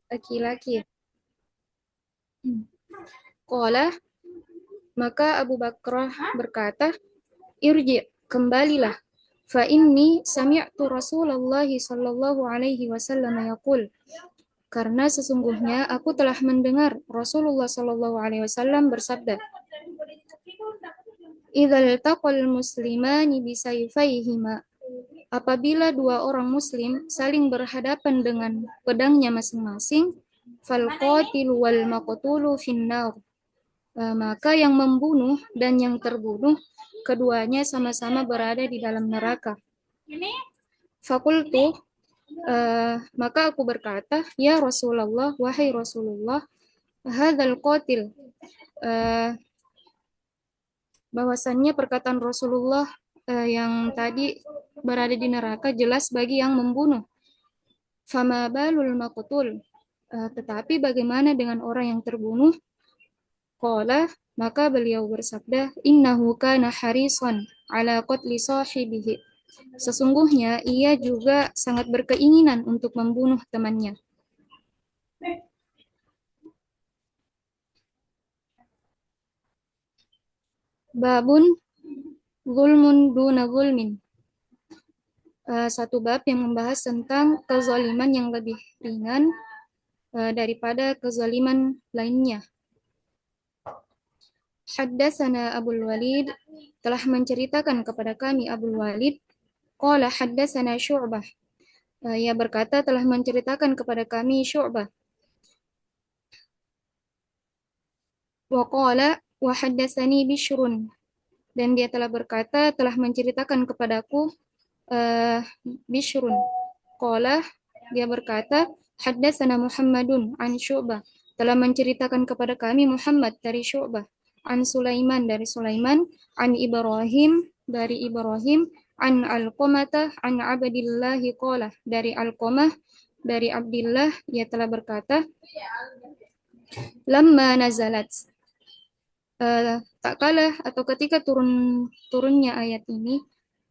laki-laki. Qala, maka Abu Bakrah berkata, irji, kembalilah. Fa inni sami'tu Rasulullah sallallahu alaihi wasallam yaqul, karena sesungguhnya aku telah mendengar Rasulullah sallallahu alaihi wasallam bersabda, idzal taqal muslimani bisayfayhima, apabila dua orang muslim saling berhadapan dengan pedangnya masing-masing, fal qatilu wal maqtulu finnar, maka yang membunuh dan yang terbunuh keduanya sama-sama berada di dalam neraka. Fakultu, maka aku berkata, ya Rasulullah, wahai Rasulullah, hadzal qatil, bahwasannya perkataan Rasulullah yang tadi berada di neraka jelas bagi yang membunuh. Fama balul maqtul, tetapi bagaimana dengan orang yang terbunuh? Qala, maka beliau bersabda, innahu kana harisan ala qatli sahibihi. Sesungguhnya ia juga sangat berkeinginan untuk membunuh temannya. Babun zulmun duna zulmin. Satu bab yang membahas tentang kezaliman yang lebih ringan daripada kezaliman lainnya. Haddatsana Abul Walid, telah menceritakan kepada kami Abul Walid, qala haddatsana Syu'bah, ia berkata telah menceritakan kepada kami Syu'bah, wa qala wa haddatsani Bishrun, dan dia telah berkata telah menceritakan kepadaku Bishrun, qala, dia berkata haddatsana Muhammadun an Syu'bah, telah menceritakan kepada kami Muhammad dari Syu'bah, an Sulaiman dari Sulaiman, an Ibrahim dari Ibrahim, an Alqamah an Abdillah qala, dari Alqamah dari Abdillah, ia telah berkata, lamma nazalat, tak kalah atau ketika turunnya ayat ini,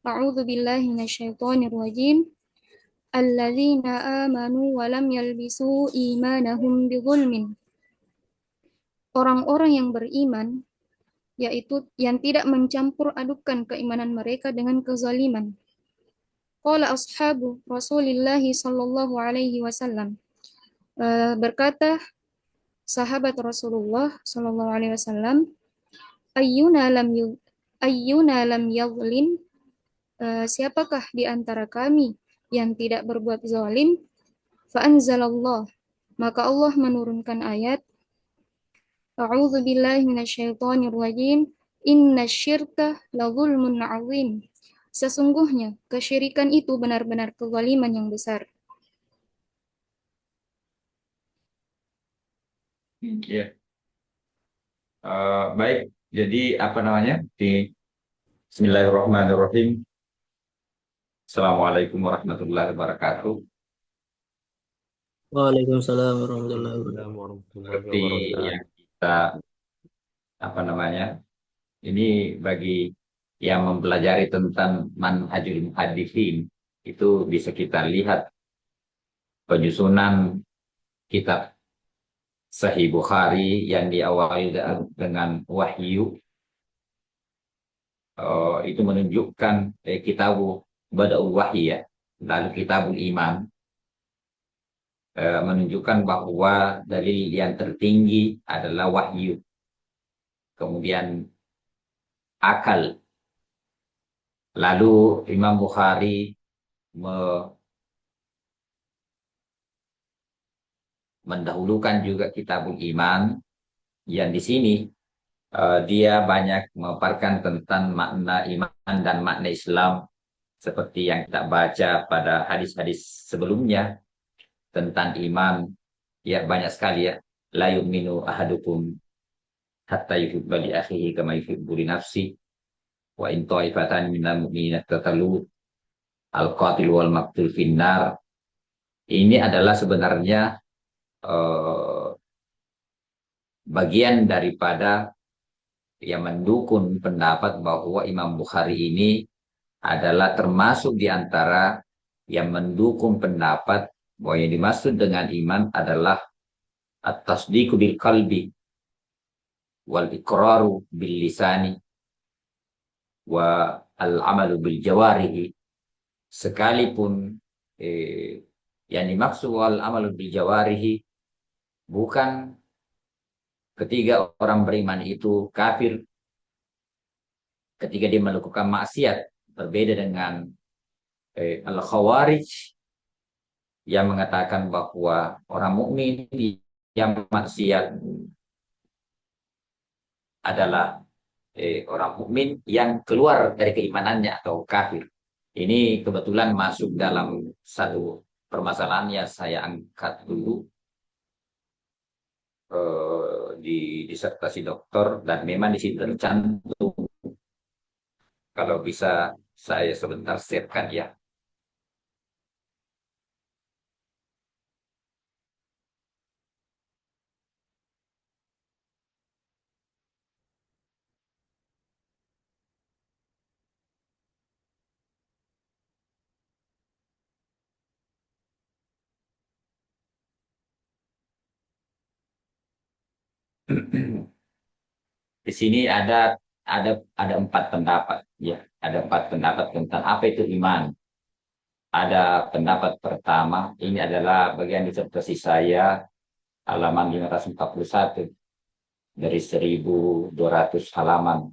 a'udzu billahi minasyaitonir rajim, alladzina amanu wa lam yalbisu imanahum bizulmin, orang-orang yang beriman, yaitu yang tidak mencampur adukan keimanan mereka dengan kezaliman. Qala ashabu Rasulillah sallallahu alaihi wasallam, berkata sahabat Rasulullah sallallahu alaihi wasallam, ayyuna lam yadhlim, siapakah di antara kami yang tidak berbuat zalim? Fa anzalallah, maka Allah menurunkan ayat, a'udzu billahi minasyaitonir rajim, innasyirka ladzulmun 'adzim, sesungguhnya kesyirikan itu benar-benar kezaliman yang besar. Ya, baik. Jadi apa namanya? Bismillahirrahmanirrahim. Assalamualaikum warahmatullahi wabarakatuh. Waalaikumsalam warahmatullahi wabarakatuh. Waalaikumsalam warahmatullahi Seperti yang wabarakatuh. kita apa namanya? Ini bagi yang mempelajari tentang manhajul muhaddisin, itu bisa kita lihat penyusunan kitab Sahih Bukhari yang diawali dengan wahyu, itu menunjukkan kitab Bada'ul Wahyi ya, lalu kitabul iman, menunjukkan bahwa dalil yang tertinggi adalah wahyu, kemudian akal. Lalu Imam Bukhari mendahulukan juga kitabul iman, yang di sini dia banyak memaparkan tentang makna iman dan makna Islam, seperti yang kita baca pada hadis-hadis sebelumnya tentang iman. Ya banyak sekali ya, la yu'minu ahadukum hatta yuhibba li akhihi kama yuhibbu li nafsi, wa in ta'ifatan minal mu'minina tatalu al-qatil wal maqtul finnar. Ini adalah sebenarnya bagian daripada yang mendukung pendapat bahwa Imam Bukhari ini adalah termasuk di antara yang mendukung pendapat bahwa yang dimaksud dengan iman adalah at-tasdiqu bil qalbi wal iqraru bil lisani wa al-amalu bil jawarihi. Sekalipun yang dimaksud wal amalu bil jawarihi bukan ketiga orang beriman itu kafir ketika dia melakukan maksiat, berbeda dengan al-khawarij yang mengatakan bahwa orang mukmin yang maksiat adalah orang mukmin yang keluar dari keimanannya atau kafir. Ini kebetulan masuk dalam satu permasalahan yang saya angkat dulu di disertasi doktor, dan memang di situ tercantum. Kalau bisa saya sebentar sharekan ya. Di sini ada empat pendapat ya, ada empat pendapat tentang apa itu iman. Ada pendapat pertama, ini adalah bagian disertasi saya halaman 541 dari 1.200 halaman.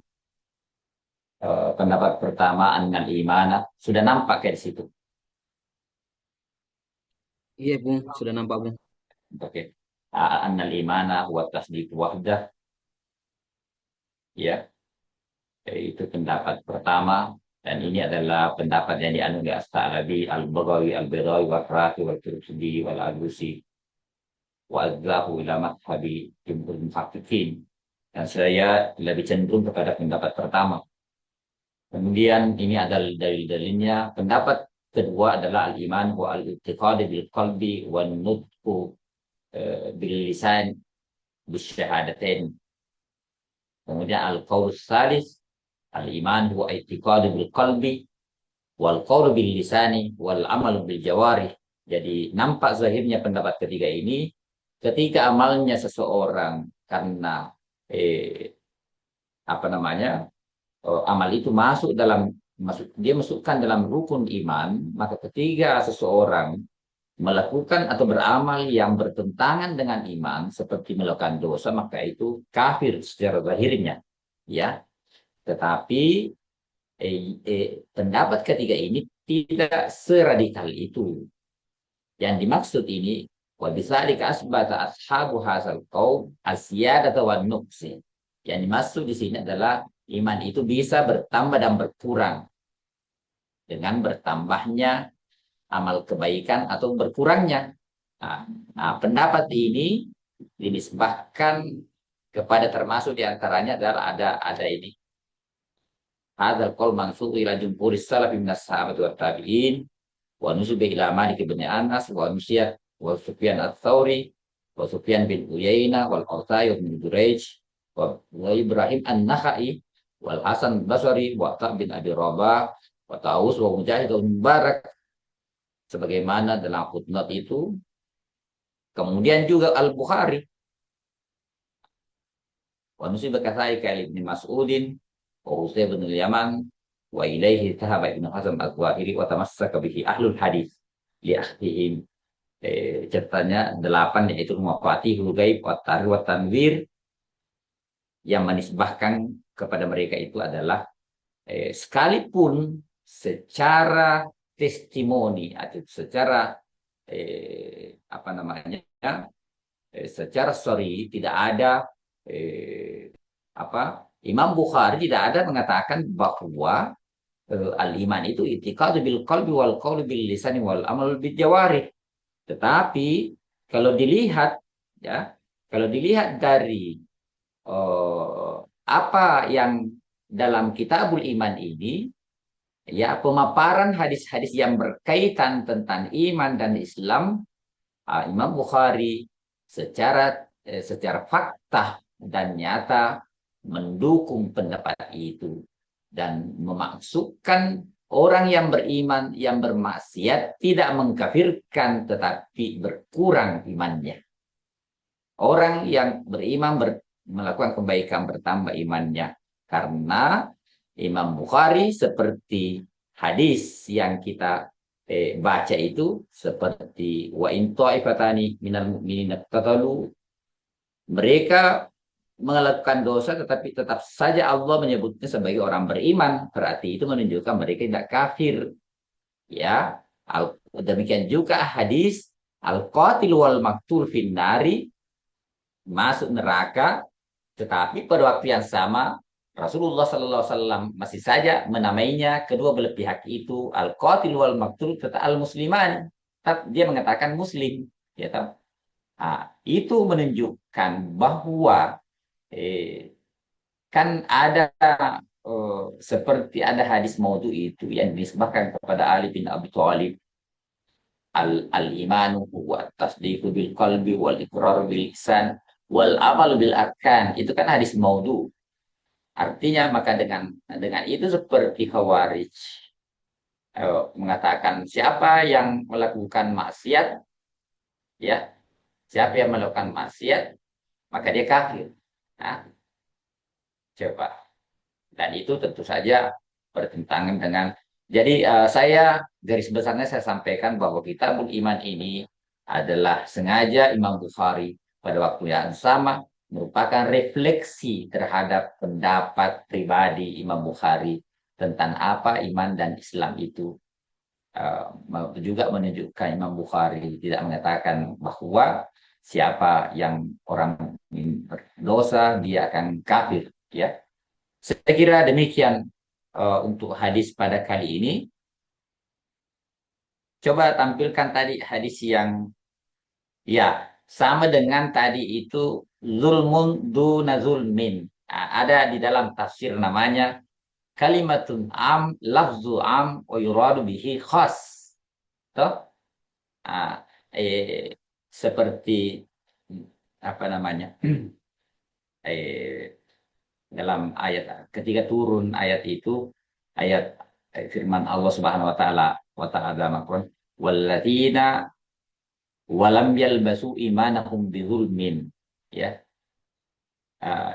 Pendapat pertama, annal imana, sudah nampak kayak di situ. Iya, Bung. Sudah nampak, Bung. Oke. Annal imana huwa tasdiq wahdah, ya. Itu pendapat pertama, dan ini adalah pendapat yang dianut oleh As-Sa'labi, Al-Baghawi, Al-Birawi, Wal-Rafi, Wal-Turtubi, Wal-Alusi, Wal-Zahu, ila madhhabi jumhur muhaqqiqin. Dan saya lebih cenderung kepada pendapat pertama. Kemudian ini adalah dalil-dalilnya. Pendapat kedua adalah al-iman wa al-i'tiqad bil qalbi wa nutqu bil lisan bis syahadatain. Kemudian al-qaul salis, al-iman wa i'tiqad bil qalbi wal qaul bil lisani wal amal bil jawarih. Jadi nampak zahirnya pendapat ketiga ini, ketika amalnya seseorang karena apa namanya, amal itu dia masukkan dalam rukun iman, maka ketika seseorang melakukan atau beramal yang bertentangan dengan iman seperti melakukan dosa, maka itu kafir secara zahirnya, ya. Tetapi pendapat ketiga ini tidak seradikal itu. Yang dimaksud ini, wa bidzalika asbata ashabu hadzal qaul asyadata wan nuqsi. Yang dimaksud di sini adalah iman itu bisa bertambah dan berkurang dengan bertambahnya amal kebaikan atau berkurangnya. Pendapat ini dinisbahkan kepada, termasuk diantaranya adalah ada ini. Hadzal qaul mansub ila jumhuris salaf min as-sahabati wat tabi'in wa nusub ila Malik bin Anas wa Nusyad wa Sufyan ats-Tsauri wa Sufyan bin Uyainah wal Auza'i bin Jurayj wa Ibrahim an-Nakhai wal Hasan Basri wa Ta' bin Abi Rabah wa Taus wa Mujahid wa Mubarak, sebagaimana dalam footnote itu. Kemudian juga Al-Bukhari wa nusiba kasai ka Ibnu Mas'udin wa Utsay bin Yaman wa ilaihi dhahaba Ibnu Hazm al-Zahiri wa tamassaka bihi ahlul hadis li akhtihim. Ceritanya 8, yaitu Mafatihul Ghaib wa Tarikh wa Tanwir, yang menisbahkan kepada mereka itu adalah sekalipun secara testimoni atau secara apa namanya, secara sorry, tidak ada Imam Bukhari tidak ada mengatakan bahwa al-iman itu i'tiqadu bil qalbi wal qaulu bil lisani wal amal bil jawarih. Tetapi kalau dilihat dari apa yang dalam Kitabul Iman ini, ya, pemaparan hadis-hadis yang berkaitan tentang iman dan Islam, Imam Bukhari secara fakta dan nyata mendukung pendapat itu dan memasukkan orang yang beriman yang bermaksiat tidak mengkafirkan tetapi berkurang imannya. Orang yang beriman melakukan kebaikan bertambah imannya. Karena Imam Bukhari seperti hadis yang kita baca itu seperti wa in ta'ifatani minal mu'minina qatalu, mereka melakukan dosa tetapi tetap saja Allah menyebutnya sebagai orang beriman, berarti itu menunjukkan mereka tidak kafir, ya. Demikian juga hadis al-qatil wal maktul finnari, masuk neraka, tetapi pada waktu yang sama Rasulullah Sallallahu Alaihi Wasallam masih saja menamainya kedua belah pihak itu al-qatil wal maktul tetap al-musliman, tetap dia mengatakan muslim, ya tahu. Nah, itu menunjukkan bahwa kan ada seperti ada hadis maudhu itu yang disebutkan kepada Ali bin Abi Thalib, al-imanu wa tasdiqu bil qalbi wal iqrar bil lisan wal amal bil arkan. Itu kan hadis maudhu. Artinya maka dengan itu seperti Khawarij mengatakan siapa yang melakukan maksiat, ya, siapa yang melakukan maksiat maka dia kafir. Nah, coba. Dan itu tentu saja bertentangan dengan. Jadi saya garis besarnya saya sampaikan bahwa Kitabul Iman ini adalah sengaja Imam Bukhari pada waktu yang sama merupakan refleksi terhadap pendapat pribadi Imam Bukhari tentang apa iman dan Islam itu. Juga menunjukkan Imam Bukhari tidak mengatakan bahwa siapa yang orang berdosa dia akan kafir, ya. Saya kira demikian untuk hadis pada kali ini. Coba tampilkan tadi hadis yang ya sama dengan tadi itu, zulmun duna zulmin. Nah, ada di dalam tafsir namanya kalimatun am lafzu am wa yuradu bihi khas. Toh? Nah, seperti apa namanya? Dalam ayat ketika turun ayat itu, ayat firman Allah Subhanahu wa taala makron walladzina walam yalbasu imanahum bizulmin, ya.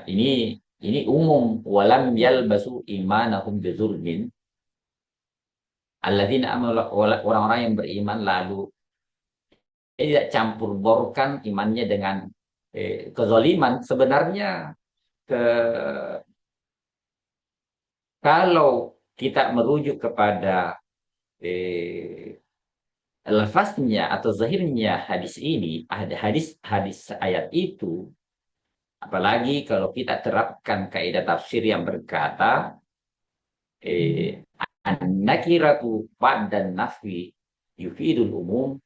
Ini umum, walam yalbasu imanahum bizulmin, alladzina orang-orang yang beriman lalu tidak campur borkan imannya dengan kezaliman. Sebenarnya kalau kita merujuk kepada lafaznya atau zahirnya hadis ini, ada hadis ayat itu, apalagi kalau kita terapkan kaidah tafsir yang berkata an-nakiratu ba'da nafwi yufidul umum,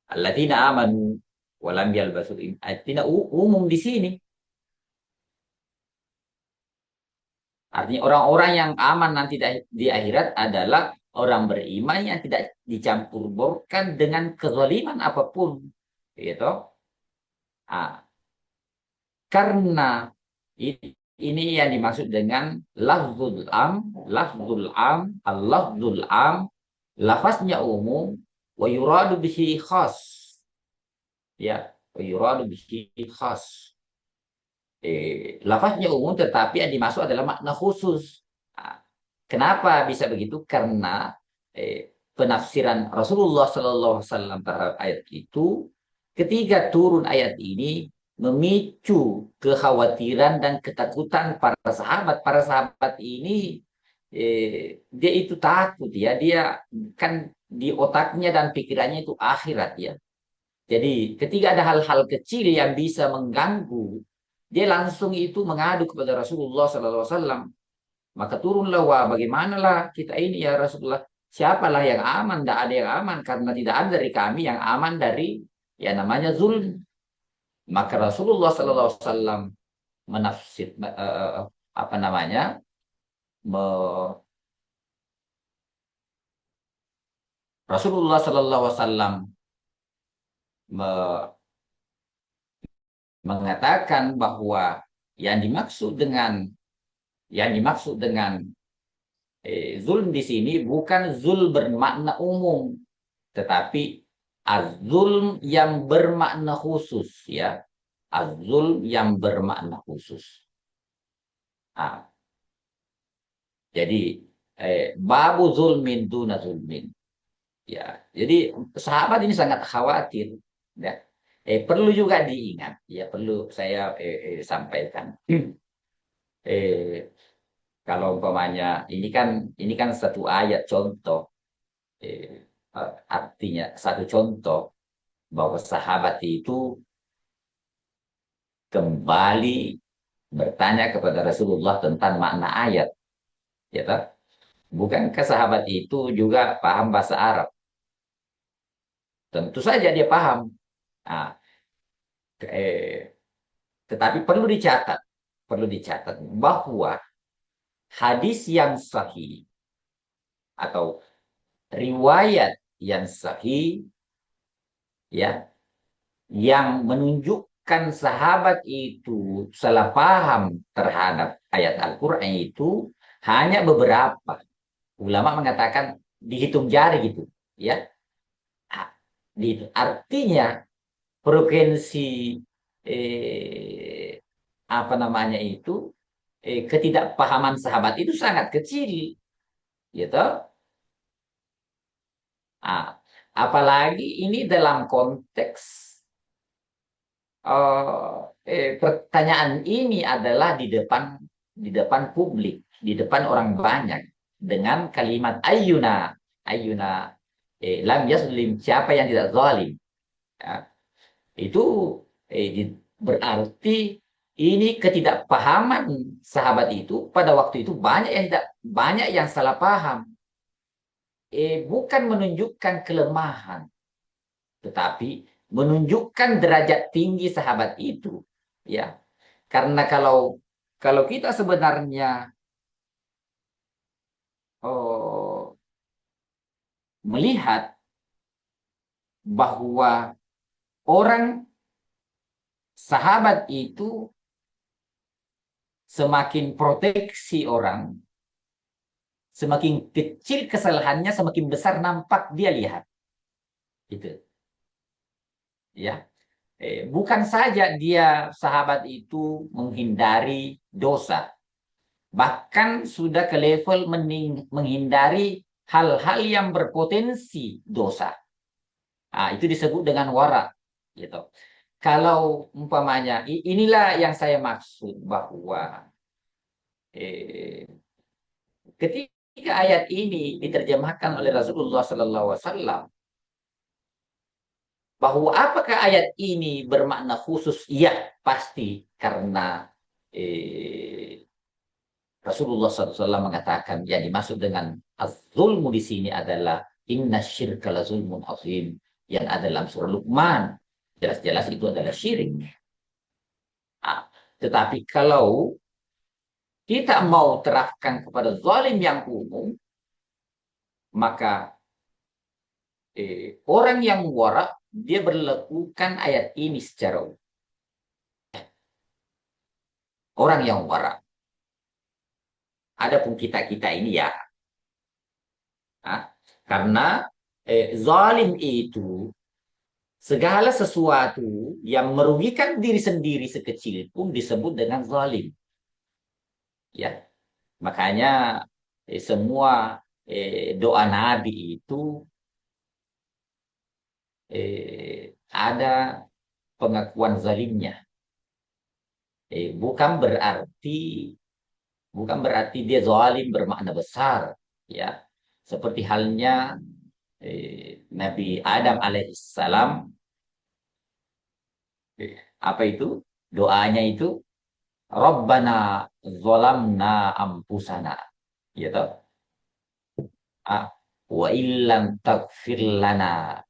alladzina amanu wa lam yalbasu, artinya umum di sini. Artinya orang-orang yang aman nanti di akhirat adalah orang beriman yang tidak dicampur borkan dengan kezaliman apapun, gitu. Karena ini yang dimaksud dengan lafzul am, al-lafzul am, lafaznya umum, wa yuradu bihi khas, ya, wa yuradu bihi khas. Lafaznya umum tetapi yang dimaksud adalah makna khusus. Kenapa bisa begitu? Karena penafsiran Rasulullah Sallallahu Alaihi Wasallam terhadap ayat itu, ketika turun ayat ini memicu kekhawatiran dan ketakutan para sahabat. Para sahabat ini dia itu takut, ya, dia kan di otaknya dan pikirannya itu akhirat, ya. Jadi ketika ada hal-hal kecil yang bisa mengganggu, dia langsung itu mengadu kepada Rasulullah Sallallahu Alaihi Wasallam. Maka turunlah, wah bagaimanalah kita ini ya Rasulullah, siapalah yang aman? Tidak ada yang aman, karena tidak ada dari kami yang aman dari ya namanya zulm. Maka Rasulullah Sallallahu Alaihi Wasallam menafsir apa namanya, Rasulullah Sallallahu Alaihi Wasallam mengatakan bahwa yang dimaksud dengan Zulm di sini bukan zulm bermakna umum, tetapi az-zulm yang bermakna khusus, ya. Az-zulm yang bermakna khusus. Nah, jadi babu zulmin duna zulmin. Ya, jadi sahabat ini sangat khawatir. Ya. Perlu juga diingat, ya perlu saya sampaikan. Eh, Kalau umpamanya ini kan satu ayat contoh, artinya satu contoh bahwa sahabat itu kembali bertanya kepada Rasulullah tentang makna ayat, ya tak? Bukankah sahabat itu juga paham bahasa Arab? Tentu saja dia paham. Nah, eh, tetapi perlu dicatat bahwa hadis yang sahih atau riwayat yang sahih, ya, yang menunjukkan sahabat itu salah paham terhadap ayat Al-Quran itu hanya beberapa. Ulama mengatakan dihitung jari gitu, ya. Ah, artinya frekuensi eh, apa namanya itu ketidakpahaman sahabat itu sangat kecil, gitu. Ah, apalagi ini dalam konteks pertanyaan ini adalah di depan publik, di depan orang banyak dengan kalimat ayyuna lam yaslim, siapa yang tidak zalim. Ya, itu berarti ini ketidakpahaman sahabat itu pada waktu itu banyak yang salah paham. Bukan menunjukkan kelemahan, tetapi menunjukkan derajat tinggi sahabat itu, ya. Karena kalau kalau kita sebenarnya oh, melihat bahwa orang sahabat itu semakin proteksi orang, semakin kecil kesalahannya, semakin besar nampak dia lihat. Gitu. Ya. Bukan saja dia sahabat itu menghindari dosa, bahkan sudah ke level menghindari hal-hal yang berpotensi dosa. Nah, itu disebut dengan wara, gitu. Kalau umpamanya, inilah yang saya maksud bahwa eh, ketika ayat ini diterjemahkan oleh Rasulullah SAW, bahwa apakah ayat ini bermakna khusus? Iya, pasti karena Rasulullah SAW mengatakan yang dimaksud dengan az-zulmu di sini adalah inna syirka la zulmun azim, yang ada dalam surah Luqman. Jelas-jelas itu adalah syirik. Nah, tetapi kalau kita mau terapkan kepada zalim yang umum, maka orang yang wara dia berlakukan ayat ini secara umum. Orang yang wara. Adapun kita-kita ini ya, karena zalim itu segala sesuatu yang merugikan diri sendiri sekecil pun disebut dengan zalim. Ya, makanya semua doa Nabi itu ada pengakuan zalimnya. Bukan berarti dia zalim bermakna besar, ya. Seperti halnya Nabi Adam alaihissalam, apa itu doanya itu, Rabbana zalamna ampusana, gitu. Wa illam taghfir lana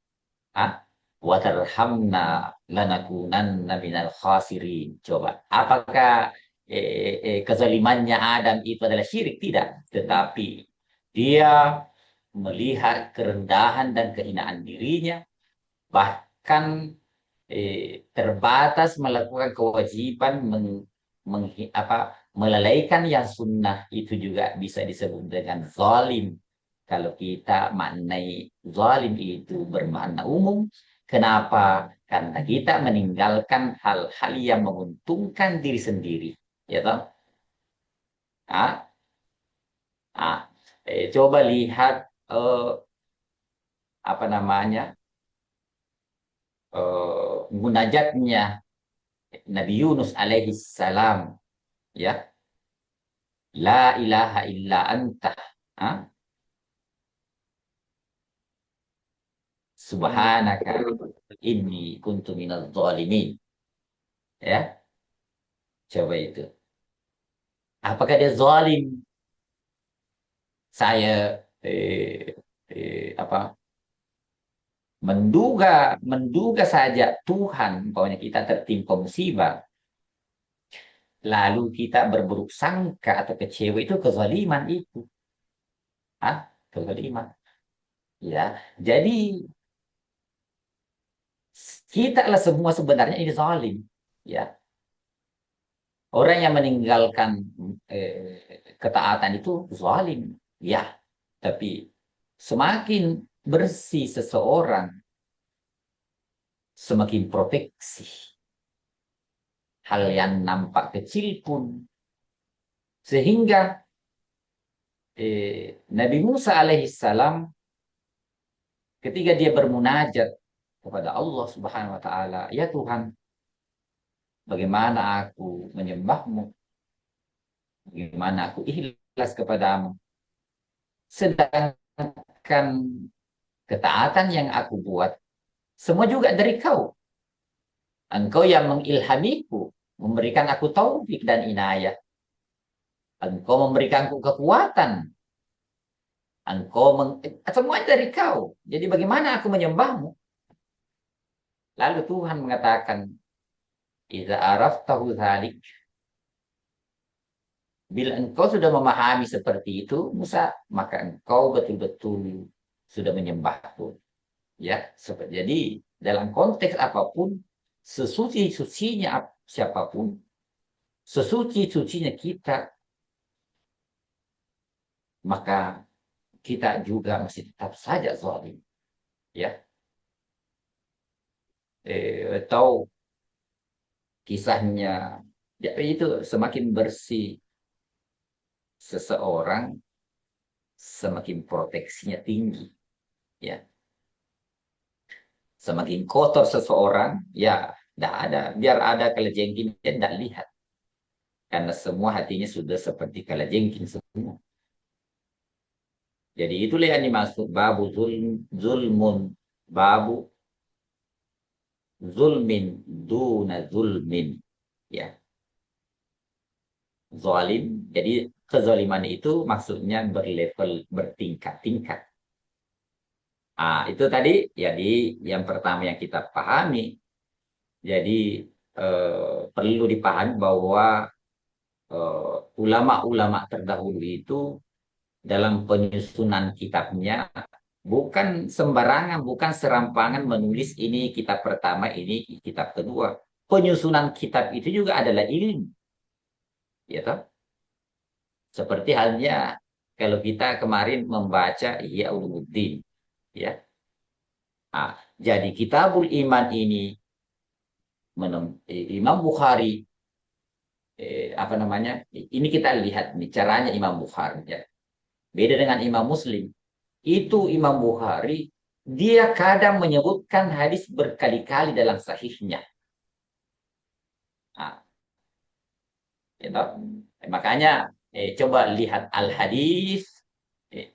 wa tarhamna lanakunanna minal khasirin. Coba, apakah kezalimannya Adam itu adalah syirik? Tidak, tetapi dia melihat kerendahan dan kehinaan dirinya, bahkan terbatas melakukan kewajiban melalaikan yang sunnah itu juga bisa disebut dengan zalim. Kalau kita maknai zalim itu bermakna umum, kenapa? Karena kita meninggalkan hal-hal yang menguntungkan diri sendiri, ya toh? Ah, ah. Coba lihat eh, apa namanya munajatnya Nabi Yunus alaihi salam, ya, la ilaha illa anta, ah, subhanaka inni kuntu minaz zalimin, ya, coba itu. Apakah dia zalim? Saya apa menduga saja Tuhan, pokoknya kita tertimpa musibah, lalu kita berburuk sangka atau kecewa, itu kezaliman itu, kezaliman, ya. Jadi kita lah semua sebenarnya ini zalim, ya. Orang yang meninggalkan ketaatan itu zalim, ya. Tapi semakin bersih seseorang, semakin proteksi. Hal yang nampak kecil pun. Sehingga Nabi Musa alaihissalam ketika dia bermunajat kepada Allah Subhanahu wa taala, "Ya Tuhan, bagaimana aku menyembahmu? Bagaimana aku ikhlas kepadamu? Sedangkan ketaatan yang aku buat semua juga dari kau. Engkau yang mengilhamiku, memberikan aku taufik dan inayah. Engkau memberikanku kekuatan. Semuanya dari kau. Jadi bagaimana aku menyembahmu?" Lalu Tuhan mengatakan, "Idza araftahu dzalik." Bila engkau sudah memahami seperti itu, Musa, maka engkau betul-betul sudah menyembahku. Ya, jadi dalam konteks apapun, sesuci-sucinya siapapun, sesuci-sucinya kita, maka kita juga masih tetap saja zalim. Ya, atau kisahnya, ya itu semakin bersih seseorang, semakin proteksinya tinggi. Ya, semakin kotor seseorang, ya tidak ada, biar ada kalajengking dia tidak lihat, karena semua hatinya sudah seperti kalajengking semua. Jadi itulah yang dimaksud babu zulmun, babu zulmin duna zulmin, ya, zalim. Jadi kezaliman itu maksudnya berlevel, bertingkat-tingkat. Itu tadi jadi yang pertama yang kita pahami. Jadi perlu dipahami bahwa ulama-ulama terdahulu itu dalam penyusunan kitabnya bukan sembarangan, bukan serampangan menulis ini kitab pertama, ini kitab kedua. Penyusunan kitab itu juga adalah ilmu, ya toh? Seperti halnya kalau kita kemarin membaca Ihya Ulumuddin, ya. Jadi Kitabul Iman ini Imam Bukhari, apa namanya? Ini kita lihat nih caranya Imam Bukhari, ya. Beda dengan Imam Muslim. Itu Imam Bukhari, dia kadang menyebutkan hadis berkali-kali dalam sahihnya. Nah, gitu. Makanya coba lihat al-hadis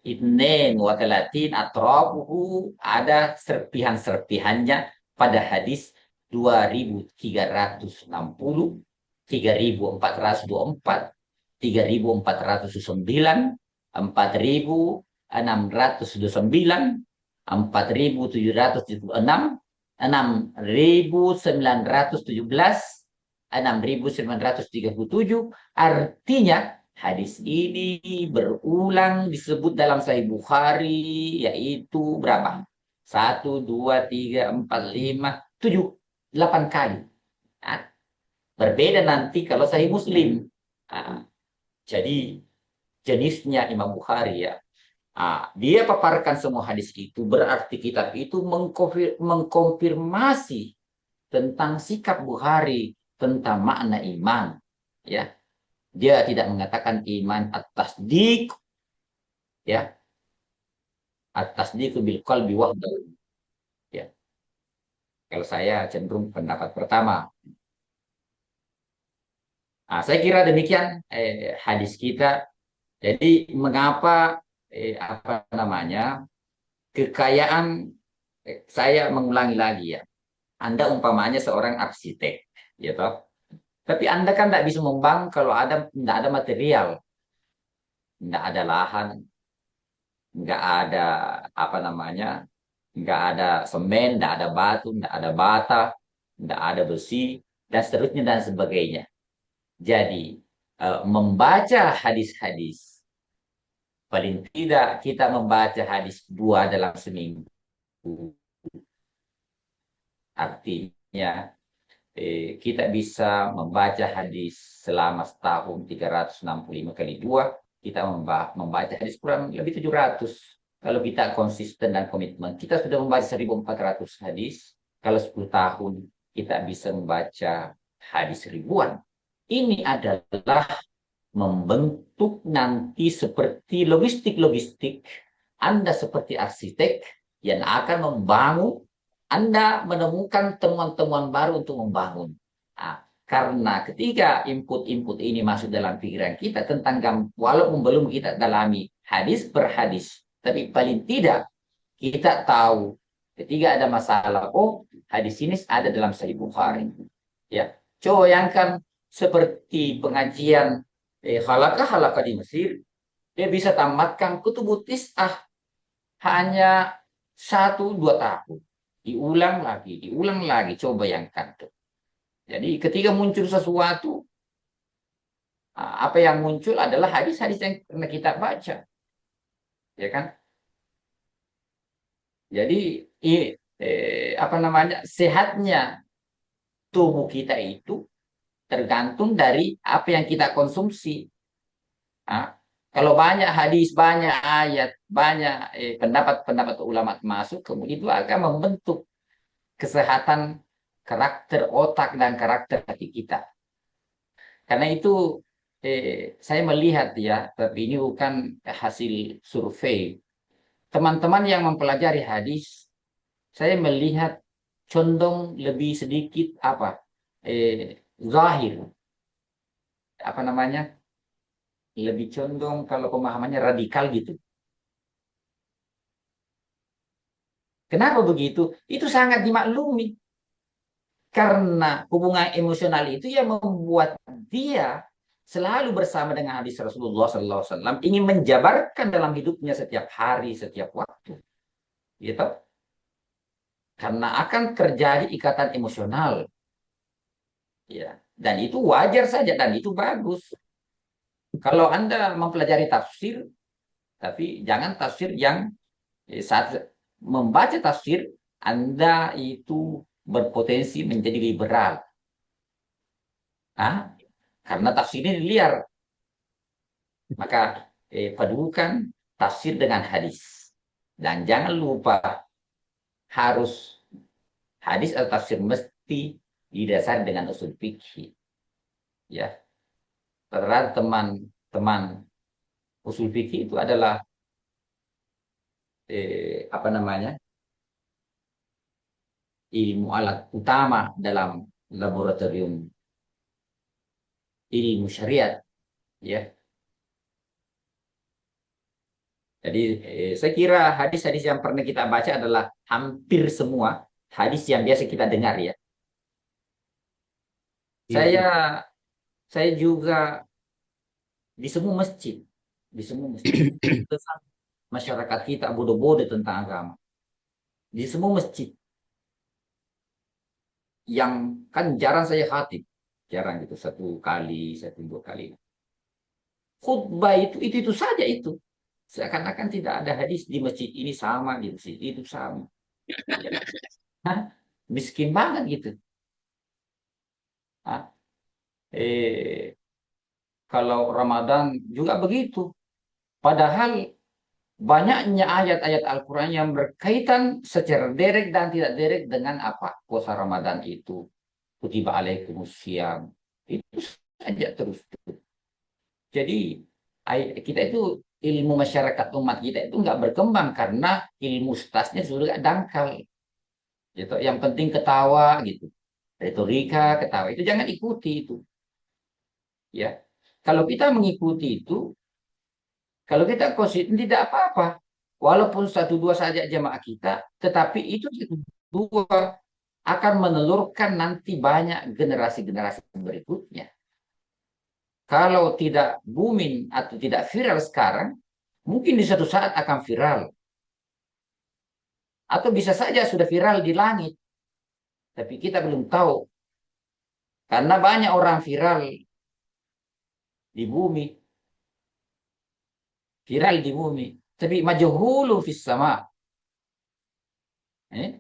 itnen wa talatin atrabuhu, ada serpihan-serpihannya pada hadis 2360, 3424, 3409, 4629, 4776, 6917, 6937. Artinya hadis ini berulang disebut dalam Sahih Bukhari, yaitu berapa? 1, 2, 3, 4, 5, 7, 8 kali. Nah, berbeda nanti kalau Sahih Muslim. Ah, jadi jenisnya Imam Bukhari ya. Dia paparkan semua hadis itu berarti kitab itu mengkonfirmasi tentang sikap Bukhari tentang makna iman. Ya, dia tidak mengatakan iman atas dik, ya, atas dik bil qalbi wahdahu. Ya, kalau saya cenderung pendapat pertama. Saya kira demikian hadis kita. Jadi mengapa apa namanya kekayaan saya mengulangi lagi ya. Anda umpamanya seorang arsitek, ya toh. Tapi Anda kan tidak bisa membangun kalau tidak ada material, tidak ada lahan, nggak ada apa namanya, nggak ada semen, nggak ada batu, nggak ada bata, nggak ada besi, dan seterusnya dan sebagainya. Jadi membaca hadis-hadis, paling tidak kita membaca hadis 2 dalam seminggu. Artinya kita bisa membaca hadis selama setahun 365 kali 2, kita membaca hadis kurang lebih 700. Kalau kita konsisten dan komitmen, kita sudah membaca 1.400 hadis. Kalau 10 tahun, kita bisa membaca hadis ribuan. Ini adalah membentuk nanti seperti logistik-logistik. Anda seperti arsitek yang akan membangun, Anda menemukan temuan-temuan baru untuk membangun. Karena ketika input-input ini masuk dalam pikiran kita tentang walaupun belum kita dalami hadis per hadis, tapi paling tidak kita tahu ketika ada masalah, oh hadis ini ada dalam Sahih Bukhari. Ya, coba bayangkan seperti pengajian halakah di Mesir, dia bisa tamatkan kutubut tis'ah hanya 1-2 tahun. Diulang lagi, coba bayangkan tuh. Jadi ketika muncul sesuatu, apa yang muncul adalah hadis-hadis yang pernah kita baca, ya kan? Jadi apa namanya sehatnya tubuh kita itu tergantung dari apa yang kita konsumsi. Ah, kalau banyak hadis, banyak ayat, banyak pendapat-pendapat ulama masuk, kemudian itu akan membentuk kesehatan karakter otak dan karakter hati kita. Karena itu saya melihat ya, tapi ini bukan hasil survei. Teman-teman yang mempelajari hadis, saya melihat condong lebih sedikit apa zahir, apa namanya, lebih condong kalau pemahamannya radikal gitu. Kenapa begitu? Itu sangat dimaklumi. Karena hubungan emosional itu yang membuat dia selalu bersama dengan hadis Rasulullah SAW, ingin menjabarkan dalam hidupnya setiap hari, setiap waktu. Gitu. Karena akan terjadi ikatan emosional. Ya. Dan itu wajar saja, dan itu bagus. Kalau Anda mempelajari tafsir, tapi jangan tafsir yang saat membaca tafsir, Anda itu berpotensi menjadi liberal. Karena tafsir ini liar. Maka padukan tafsir dengan hadis. Dan jangan lupa harus hadis atau tafsir mesti didasari dengan usul fikih. Ya, terhadap teman-teman usul fikih itu adalah apa namanya ilmu alat utama dalam laboratorium ilmu syariat. Ya, jadi saya kira hadis-hadis yang pernah kita baca adalah hampir semua hadis yang biasa kita dengar ya. Iya, Saya Bung. saya juga di semua masjid, di semua masjid. Tentang masyarakat kita bodoh-bodoh tentang agama. Di semua masjid yang kan jarang saya khatib, jarang gitu 1 kali, 1-2 kali. Khutbah itu saja itu. Seakan-akan tidak ada hadis di masjid ini sama, di masjid itu sama. Ya. Hah? Miskin banget gitu. Hah? Eh, kalau Ramadan juga begitu. Padahal banyaknya ayat-ayat Al-Quran yang berkaitan secara direct dan tidak direct dengan apa? Puasa Ramadan itu. Kutiba alaikumusiyam. Itu saja terus. Jadi kita itu ilmu masyarakat umat kita itu nggak berkembang karena ilmu stasnya sudah dangkal. Gitu. Yang penting ketawa gitu. Retorika, ketawa itu jangan ikuti itu. Ya, kalau kita mengikuti itu, kalau kita konsisten tidak apa-apa. Walaupun satu dua saja jamaah kita, tetapi itu dua akan menelurkan nanti banyak generasi-generasi berikutnya. Kalau tidak booming atau tidak viral sekarang, mungkin di suatu saat akan viral. Atau bisa saja sudah viral di langit, tapi kita belum tahu. Karena banyak orang viral di bumi, viral di bumi. Tapi majhulun fis sama. Eh?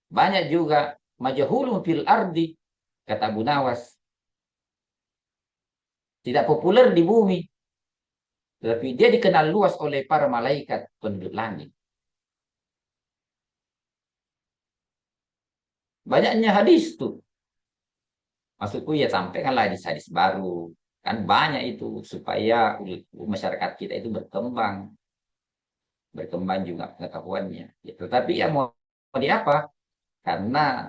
Banyak juga majhulun fil ardi, kata Abu Nawas. Tidak populer di bumi, tapi dia dikenal luas oleh para malaikat penduduk langit. Banyaknya hadis tuh. Maksudku ya sampaikanlah hadis-hadis baru. Kan banyak itu supaya masyarakat kita itu berkembang. Berkembang juga pengetahuannya. Gitu. Tapi ya mau di apa? Karena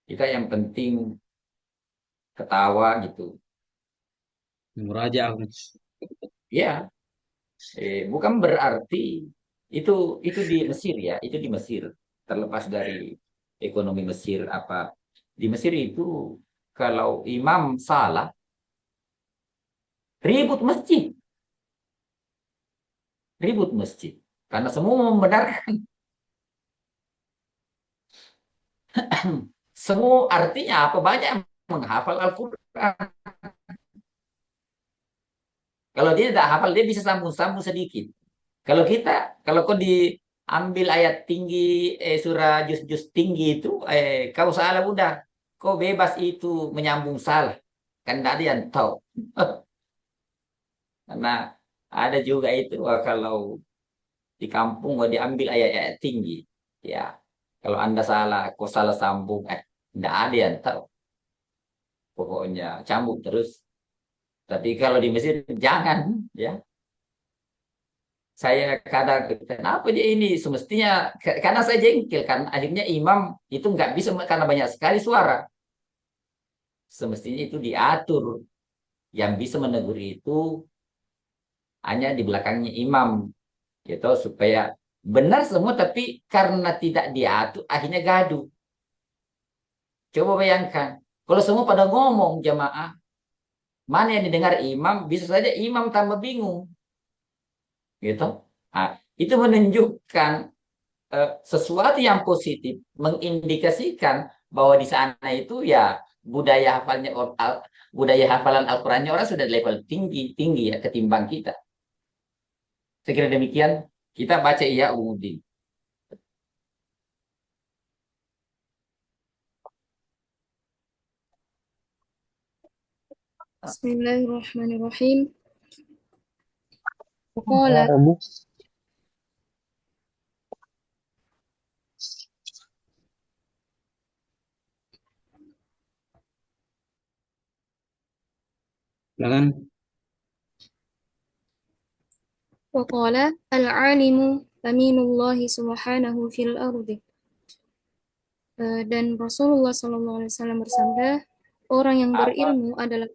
kita yang penting ketawa gitu. Murajaah. Ya, bukan berarti itu itu di Mesir ya, itu di Mesir. Terlepas dari ekonomi Mesir apa di Mesir itu kalau imam salah ribut masjid, ribut masjid karena semua membenarkan semua artinya apa banyak menghafal Al-Quran. Kalau dia tidak hafal dia bisa sambung-sambung sedikit. Kalau kita kalau kau diambil ayat tinggi surah juz-juz tinggi itu kau salah udah kau bebas itu menyambung salah kan tidak ada yang tahu. Karena ada juga itu kalau di kampung mau diambil ayat-ayat tinggi ya kalau anda salah kau salah sambung tidak ada yang tahu pokoknya cambuk terus tapi kalau di Mesir jangan ya saya kadang kenapa dia ini semestinya karena saya jengkel kan akhirnya imam itu nggak bisa karena banyak sekali suara semestinya itu diatur yang bisa menegur itu hanya di belakangnya imam gitu supaya benar semua tapi karena tidak diatur akhirnya gaduh. Coba bayangkan kalau semua pada ngomong jamaah mana yang didengar imam bisa saja imam tambah bingung gitu. Nah, itu menunjukkan sesuatu yang positif mengindikasikan bahwa di sana itu ya budaya hafalnya budaya hafalan Al-Qur'annya orang sudah level tinggi tinggi ya ketimbang kita. Saya kira demikian. Kita baca iya umudin. Bismillahirrahmanirrahim. Waqala Silakan. waqala al-alimu aminullahi subhanahu fil ardi. Dan Rasulullah SAW bersabda, orang yang Apa? berilmu adalah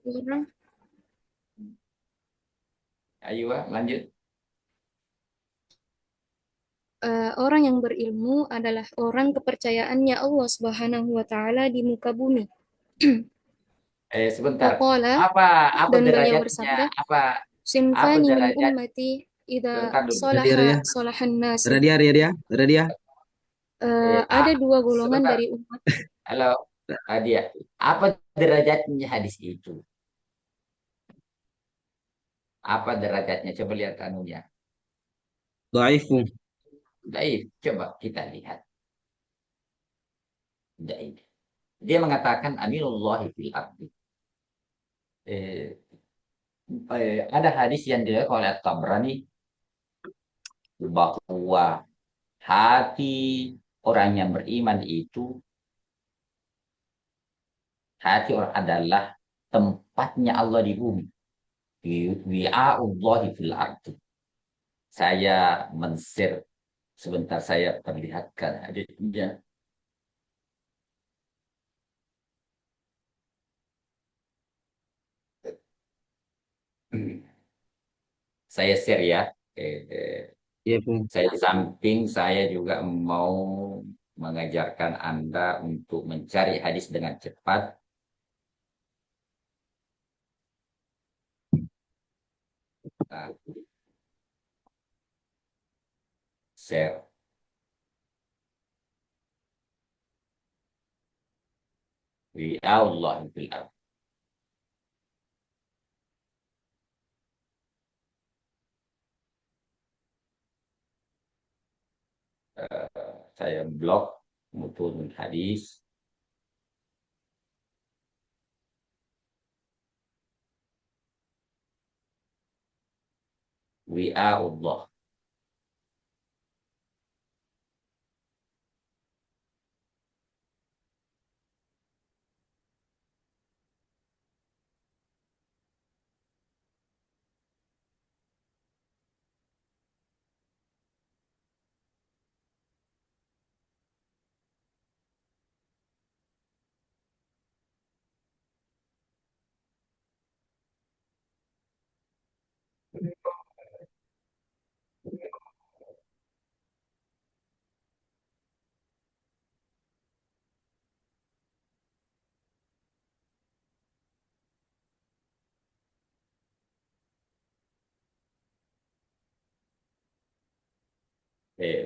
Ayo, lanjut. orang yang berilmu adalah orang kepercayaannya Allah Subhanahu wa taala di muka bumi. Sebentar. Waqala Apa apa dan beliau derajatnya? bersabda, Apa "Sinfani min derajat? ummati idza Sebentar dulu. Radia, salaha Radia. salahan nasu." Radia, Radia. Radia. Ada dua golongan Sebentar. dari umat. Halo, Adia. Apa derajatnya hadis itu? Apa derajatnya? Coba lihat anunya. Dhaifu. Baik, coba kita lihat. Baik. Dia mengatakan Aminullahi fil ardi. eh, ada hadis yang diriwayatkan oleh At-Tabrani bahwa hati orang yang beriman itu, hati orang adalah tempatnya Allah di bumi. Wi'a'ullahi fil ardi. Saya men-share sebentar, saya perlihatkan hadisnya. Saya share ya. Iya, Pung. Saya di samping saya juga mau mengajarkan Anda untuk mencari hadis dengan cepat. Nah, share. Wi'a'ullahi fil ardi. Saya blog mutul hadis. Wi'a'ullah.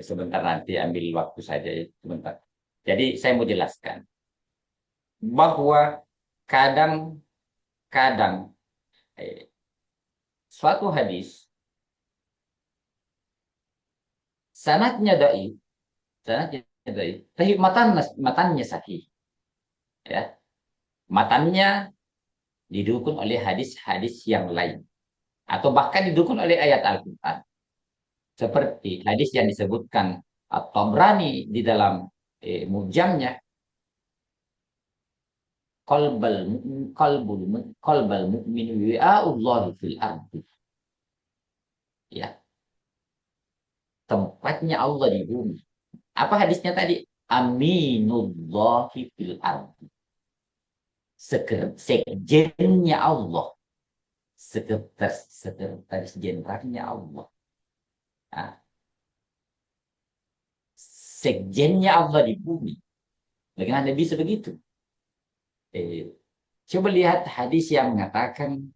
Sebentar, nanti ambil waktu saja ya, sebentar. Jadi saya mau jelaskan bahwa kadang-kadang suatu hadis sanadnya dhaif, sanadnya dhaif, tapi matannya sahih, ya. Matannya didukung oleh hadis-hadis yang lain atau bahkan didukung oleh ayat Al-Qur'an. Seperti hadis yang disebutkan At-Tabrani di dalam Mujamnya, qalbal mu'min wi'a'ullahi fil ardi. Ya, tempatnya Allah di bumi. Apa hadisnya tadi? Aminullahi fil ardi. Sekjennya Allah. Sekretaris jenderalnya Allah. Nah, sekjennya Allah di bumi. Bagaimana bisa begitu? Coba lihat hadis yang mengatakan,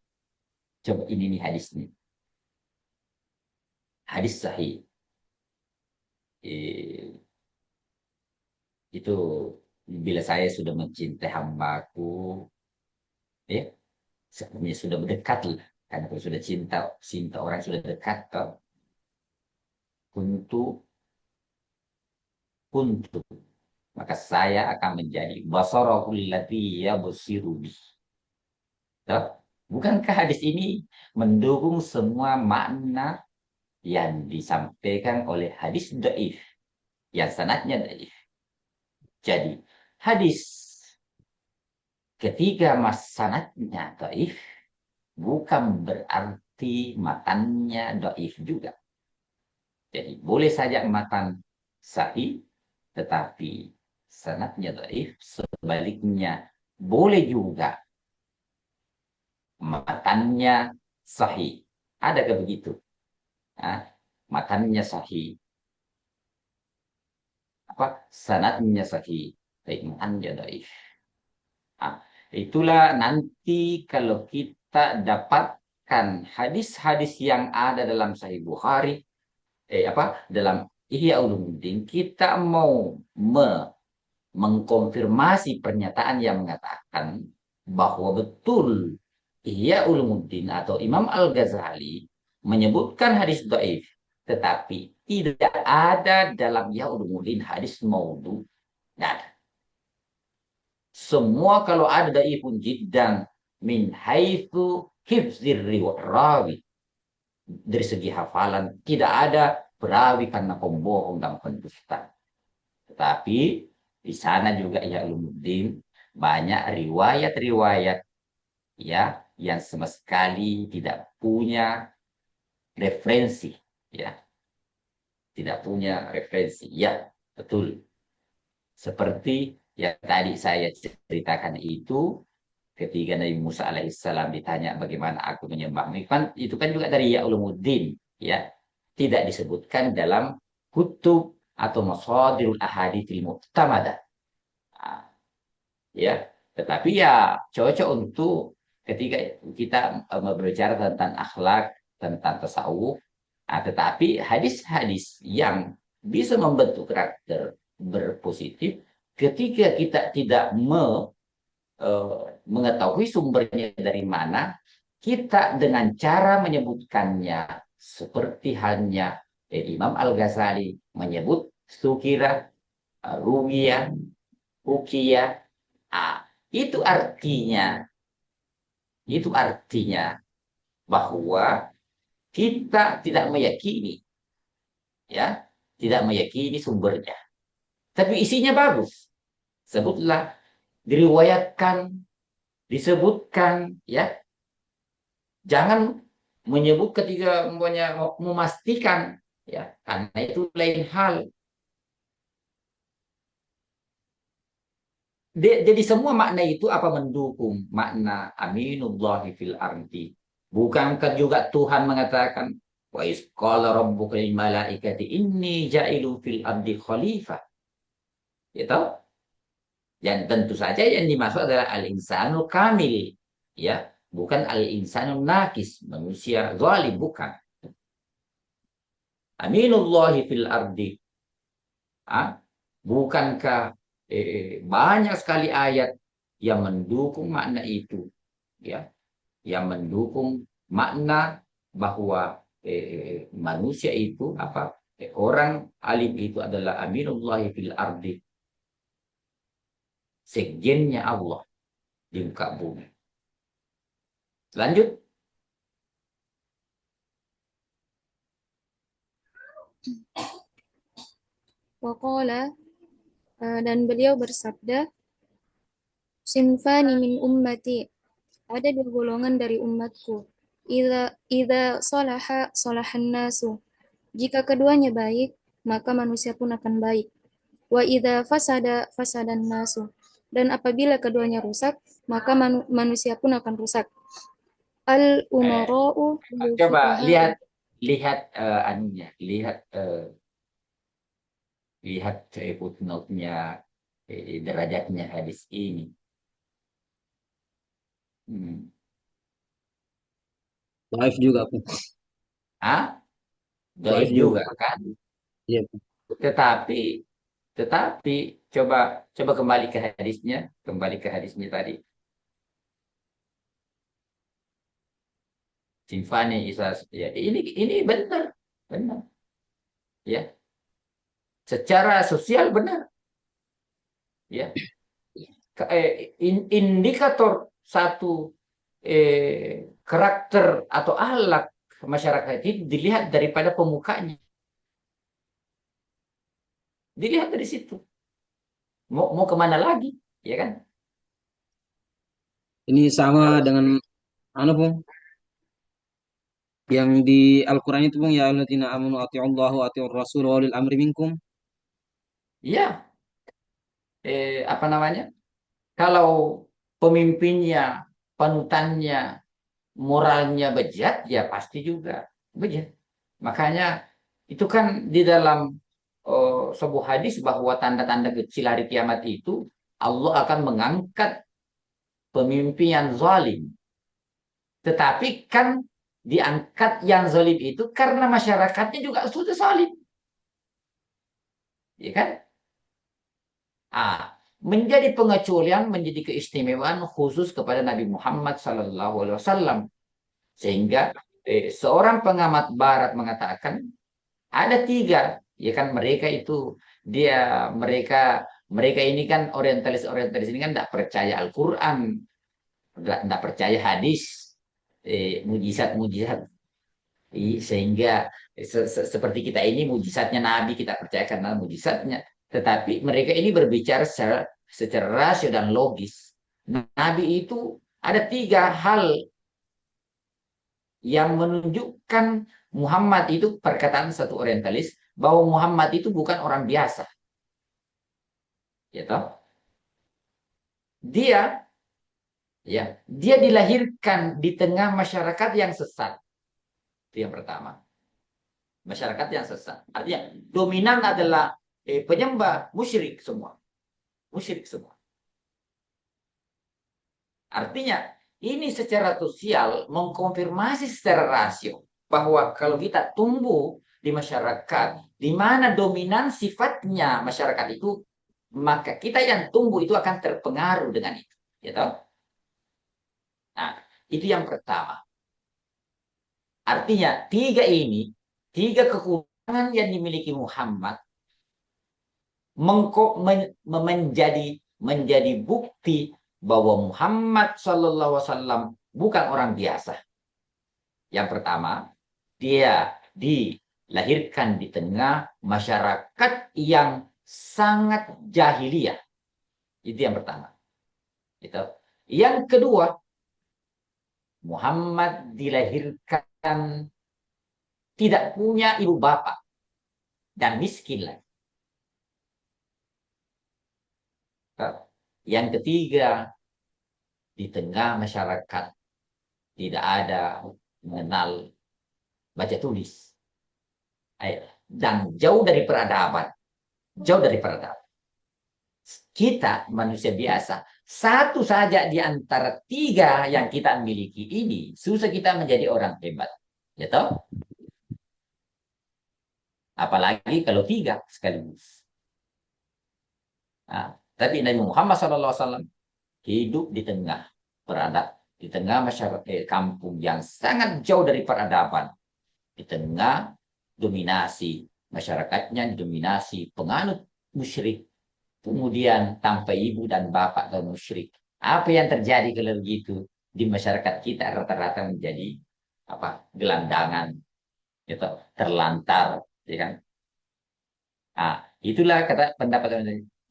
coba ini nih hadisnya. Hadis sahih. Itu bila saya sudah mencintai hambaku, ya, sebenarnya sudah mendekat lah. Karena kalau sudah cinta orang sudah dekat, toh. Untuk maka saya akan menjadi basarahul ladzi yabsiru bih. Toh, bukankah hadis ini mendukung semua makna yang disampaikan oleh hadis dhaif, yang sanadnya dhaif? Jadi, hadis ketika sanadnya dhaif bukan berarti matannya dhaif juga. Jadi boleh saja matan sahih tetapi sanadnya dhaif, sebaliknya boleh juga matannya sahih. Adakah begitu? Nah, matannya sahih, apa sanadnya sahih, tapi matannya dhaif. Nah, itulah nanti kalau kita dapatkan hadis-hadis yang ada dalam Sahih Bukhari, dalam Ihya Ulumuddin, kita mau mengkonfirmasi pernyataan yang mengatakan bahwa betul Ihya Ulumuddin atau Imam Al-Ghazali menyebutkan hadis dhaif, tetapi tidak ada dalam Ihya Ulumuddin hadis maudhu. Tidak ada. Semua kalau ada dhaifun jiddan, min haitsu hifzir rawi. Dari segi hafalan tidak ada perawi karena pembohong dan pendusta. Tetapi di sana juga ya ulumuddin banyak riwayat-riwayat ya yang sama sekali tidak punya referensi ya, tidak punya referensi. Ya, betul. Seperti yang tadi saya ceritakan itu ketika Nabi Musa alaihissalam ditanya bagaimana aku menyembah itu kan juga dari ya ulumuddin ya, tidak disebutkan dalam kutub atau masadirul ahaditsil mu'tamadah. Nah, ya, tetapi ya cocok untuk ketika kita berbicara tentang akhlak, tentang tasawuf. Nah, tetapi hadis-hadis yang bisa membentuk karakter berpositif ketika kita tidak mengetahui sumbernya dari mana, kita dengan cara menyebutkannya seperti halnya Imam Al-Ghazali menyebut sukira, ruwiya, ukiya, itu artinya bahwa kita tidak meyakini ya, tidak meyakini sumbernya, tapi isinya bagus. Sebutlah, diriwayatkan, disebutkan ya. Jangan menyebut ketika memastikan ya, karena itu lain hal. Jadi semua makna itu apa mendukung makna aminullahi fil ardi. Bukankah juga Tuhan mengatakan wa iz qala rabbuka lil malaikati inni ja'ilu fil ardi khalifah. Ya tahu? Dan tentu saja yang dimaksud adalah al-insanul kamil, ya, bukan al-insanul nakis, manusia zalim, bukan. Aminullahi fil ardi. Bukankah banyak sekali ayat yang mendukung makna itu, ya, yang mendukung makna bahwa manusia itu orang alim itu adalah aminullahi fil ardi, sekjennya Allah di muka bumi. Lanjut. Waqala, dan beliau bersabda, sinfani min ummati, ada dua golongan dari umatku. Idza salaha salahan nasu, jika keduanya baik, maka manusia pun akan baik. Wa idza fasada fasadan nasu, dan apabila keduanya rusak, maka manusia pun akan rusak. Al umara'u Coba lihat anunya, lihat footnote-nya, derajatnya hadis ini. Live juga pun. Dhaif juga kan? Iya. Tetapi coba kembali ke hadisnya tadi. Sinfani Isas, ya ini benar, ya. Secara sosial benar, ya. Indikator satu karakter atau akhlak masyarakat itu dilihat daripada pemukanya. Dilihat dari situ. Mau kemana lagi, ya kan? Ini sama dengan Pung, yang di Al-Qur'an itu Pung, ya alladzina amanu atiullaha wa atiur rasul wa ulil amri minkum. Iya. Apa namanya? Kalau pemimpinnya, panutannya, moralnya bejat, ya pasti juga bejat. Makanya itu kan di dalam sebuah hadis bahwa tanda-tanda kecil hari kiamat itu Allah akan mengangkat pemimpin yang zalim. Tetapi kan diangkat yang zalim itu karena masyarakatnya juga sudah zalim. Ya kan? Menjadi pengecualian, menjadi keistimewaan khusus kepada Nabi Muhammad SAW. Sehingga seorang pengamat Barat mengatakan ada tiga, ya kan, mereka ini kan orientalis ini kan tidak percaya Al-Quran, nggak percaya hadis, mujizat-mujizat. Sehingga seperti kita ini mujizatnya Nabi kita percaya karena mujizatnya. Tetapi mereka ini berbicara secara rasio dan logis. Nabi itu ada tiga hal yang menunjukkan Muhammad itu, perkataan satu orientalis, bahwa Muhammad itu bukan orang biasa. Ya toh? Dia dia dilahirkan di tengah masyarakat yang sesat. Itu yang pertama. Masyarakat yang sesat. Artinya dominan adalah penyembah musyrik semua. Musyrik semua. Artinya ini secara sosial mengkonfirmasi secara rasio bahwa kalau kita tumbuh di masyarakat di mana dominan sifatnya masyarakat itu, maka kita yang tumbuh itu akan terpengaruh dengan itu. Ya toh? Nah, itu yang pertama. Artinya tiga kekurangan yang dimiliki Muhammad menjadi bukti bahwa Muhammad Sallallahu Alaihi Wasallam bukan orang biasa. Yang pertama, dia dilahirkan di tengah masyarakat yang sangat jahiliyah. Itu yang pertama. Itu. Yang kedua, Muhammad dilahirkan tidak punya ibu bapak dan miskin lagi. Yang ketiga, di tengah masyarakat tidak ada mengenal baca tulis. Dan jauh dari peradaban. Jauh dari peradaban. Kita manusia biasa, satu saja di antara tiga yang kita miliki ini, susah kita menjadi orang hebat. Ya toh? Apalagi kalau tiga sekaligus. Nah, tapi Nabi Muhammad SAW hidup di tengah di tengah masyarakat kampung yang sangat jauh dari peradaban, di tengah dominasi masyarakatnya, dominasi penganut musyrik, kemudian tanpa ibu dan bapak dan musyrik. Apa yang terjadi kalau begitu di masyarakat kita rata-rata menjadi gelandangan, gitu, terlantar, ya kan? Nah, itulah kata pendapat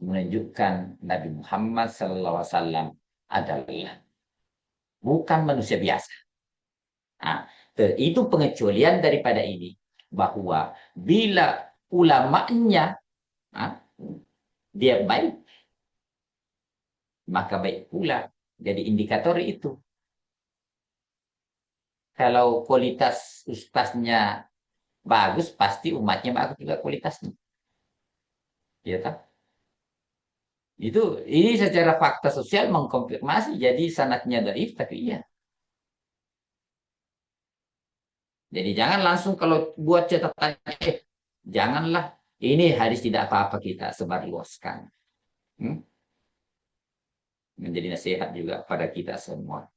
menunjukkan Nabi Muhammad SAW adalah bukan manusia biasa. Nah, itu pengecualian daripada ini bahwa bila ulamanya dia baik, maka baik pula. Jadi indikator itu. Kalau kualitas ustaznya bagus, pasti umatnya bagus juga kualitasnya. Ya kan? Ini secara fakta sosial mengkonfirmasi, jadi sanadnya dhaif, tapi iya. Jadi jangan langsung kalau buat catatan, janganlah ini hadis tidak apa-apa kita sebarluaskan. Menjadi nasihat juga pada kita semua.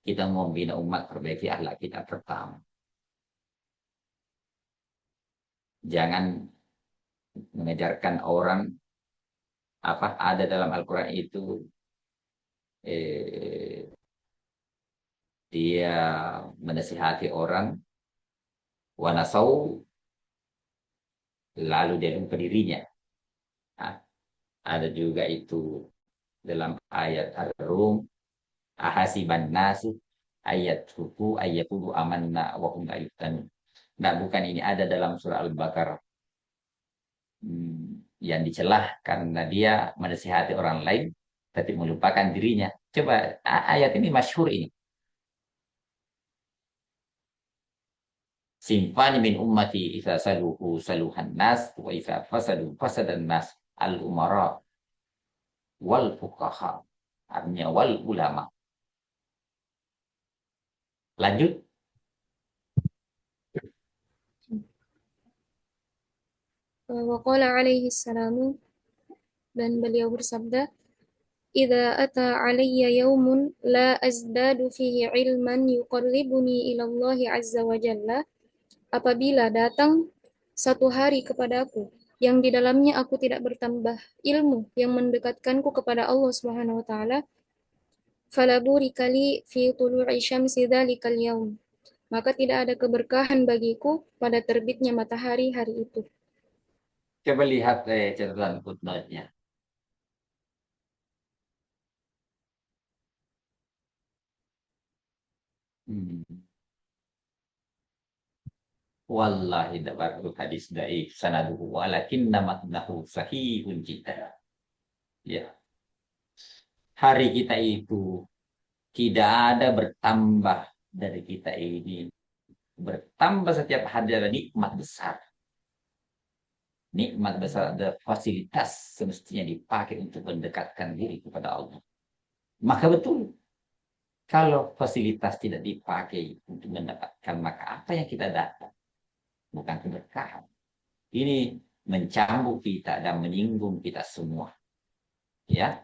Kita mau membina umat, perbaiki akhlak kita pertama. Jangan mengejarkan orang ada dalam Al-Quran itu dia menasihati orang wanasau lalu dia lupa dirinya. Nah, ada juga itu dalam ayat Ar-Rum, ahasiban nasu ayat huku ayatubu amanna wa hum la yuftanun. Nah, bukan ini ada dalam surah Al-Baqarah. Yang dicelah karena dia menasihati orang lain tapi melupakan dirinya. Coba ayat ini masyhur ini. Simfani min ummati isa saluhu saluhan nas wa isa fasadu fasadan nas al-umara wal fuqaha. Artinya wal ulama. Lanjut. Waqala alaihi salamu, dan beliau bersabda, "Idza ata alayya yaumun la azdadu fihi ilman yuqarribuni ila Allah azza wa jalla." Apabila datang satu hari kepadaku yang di dalamnya aku tidak bertambah ilmu yang mendekatkanku kepada Allah Subhanahu wa taala, fala burika li fi tulu'i syamsi dzalikal yaum. Maka tidak ada keberkahan bagiku pada terbitnya matahari hari itu. Coba lihat catatan footnote-nya. Hmm. Wallahi dabarul hadis daif sanaduhu walakinna matnahu sahihun jiddan. Ya, hari kita itu tidak ada bertambah dari kita ini. Bertambah setiap hari ada nikmat besar. Nikmat besar ada fasilitas semestinya dipakai untuk mendekatkan diri kepada Allah. Maka betul, kalau fasilitas tidak dipakai untuk mendapatkan, maka apa yang kita dapat? Bukan keberkahan. Ini mencambuk kita dan menyinggung kita semua. Ya,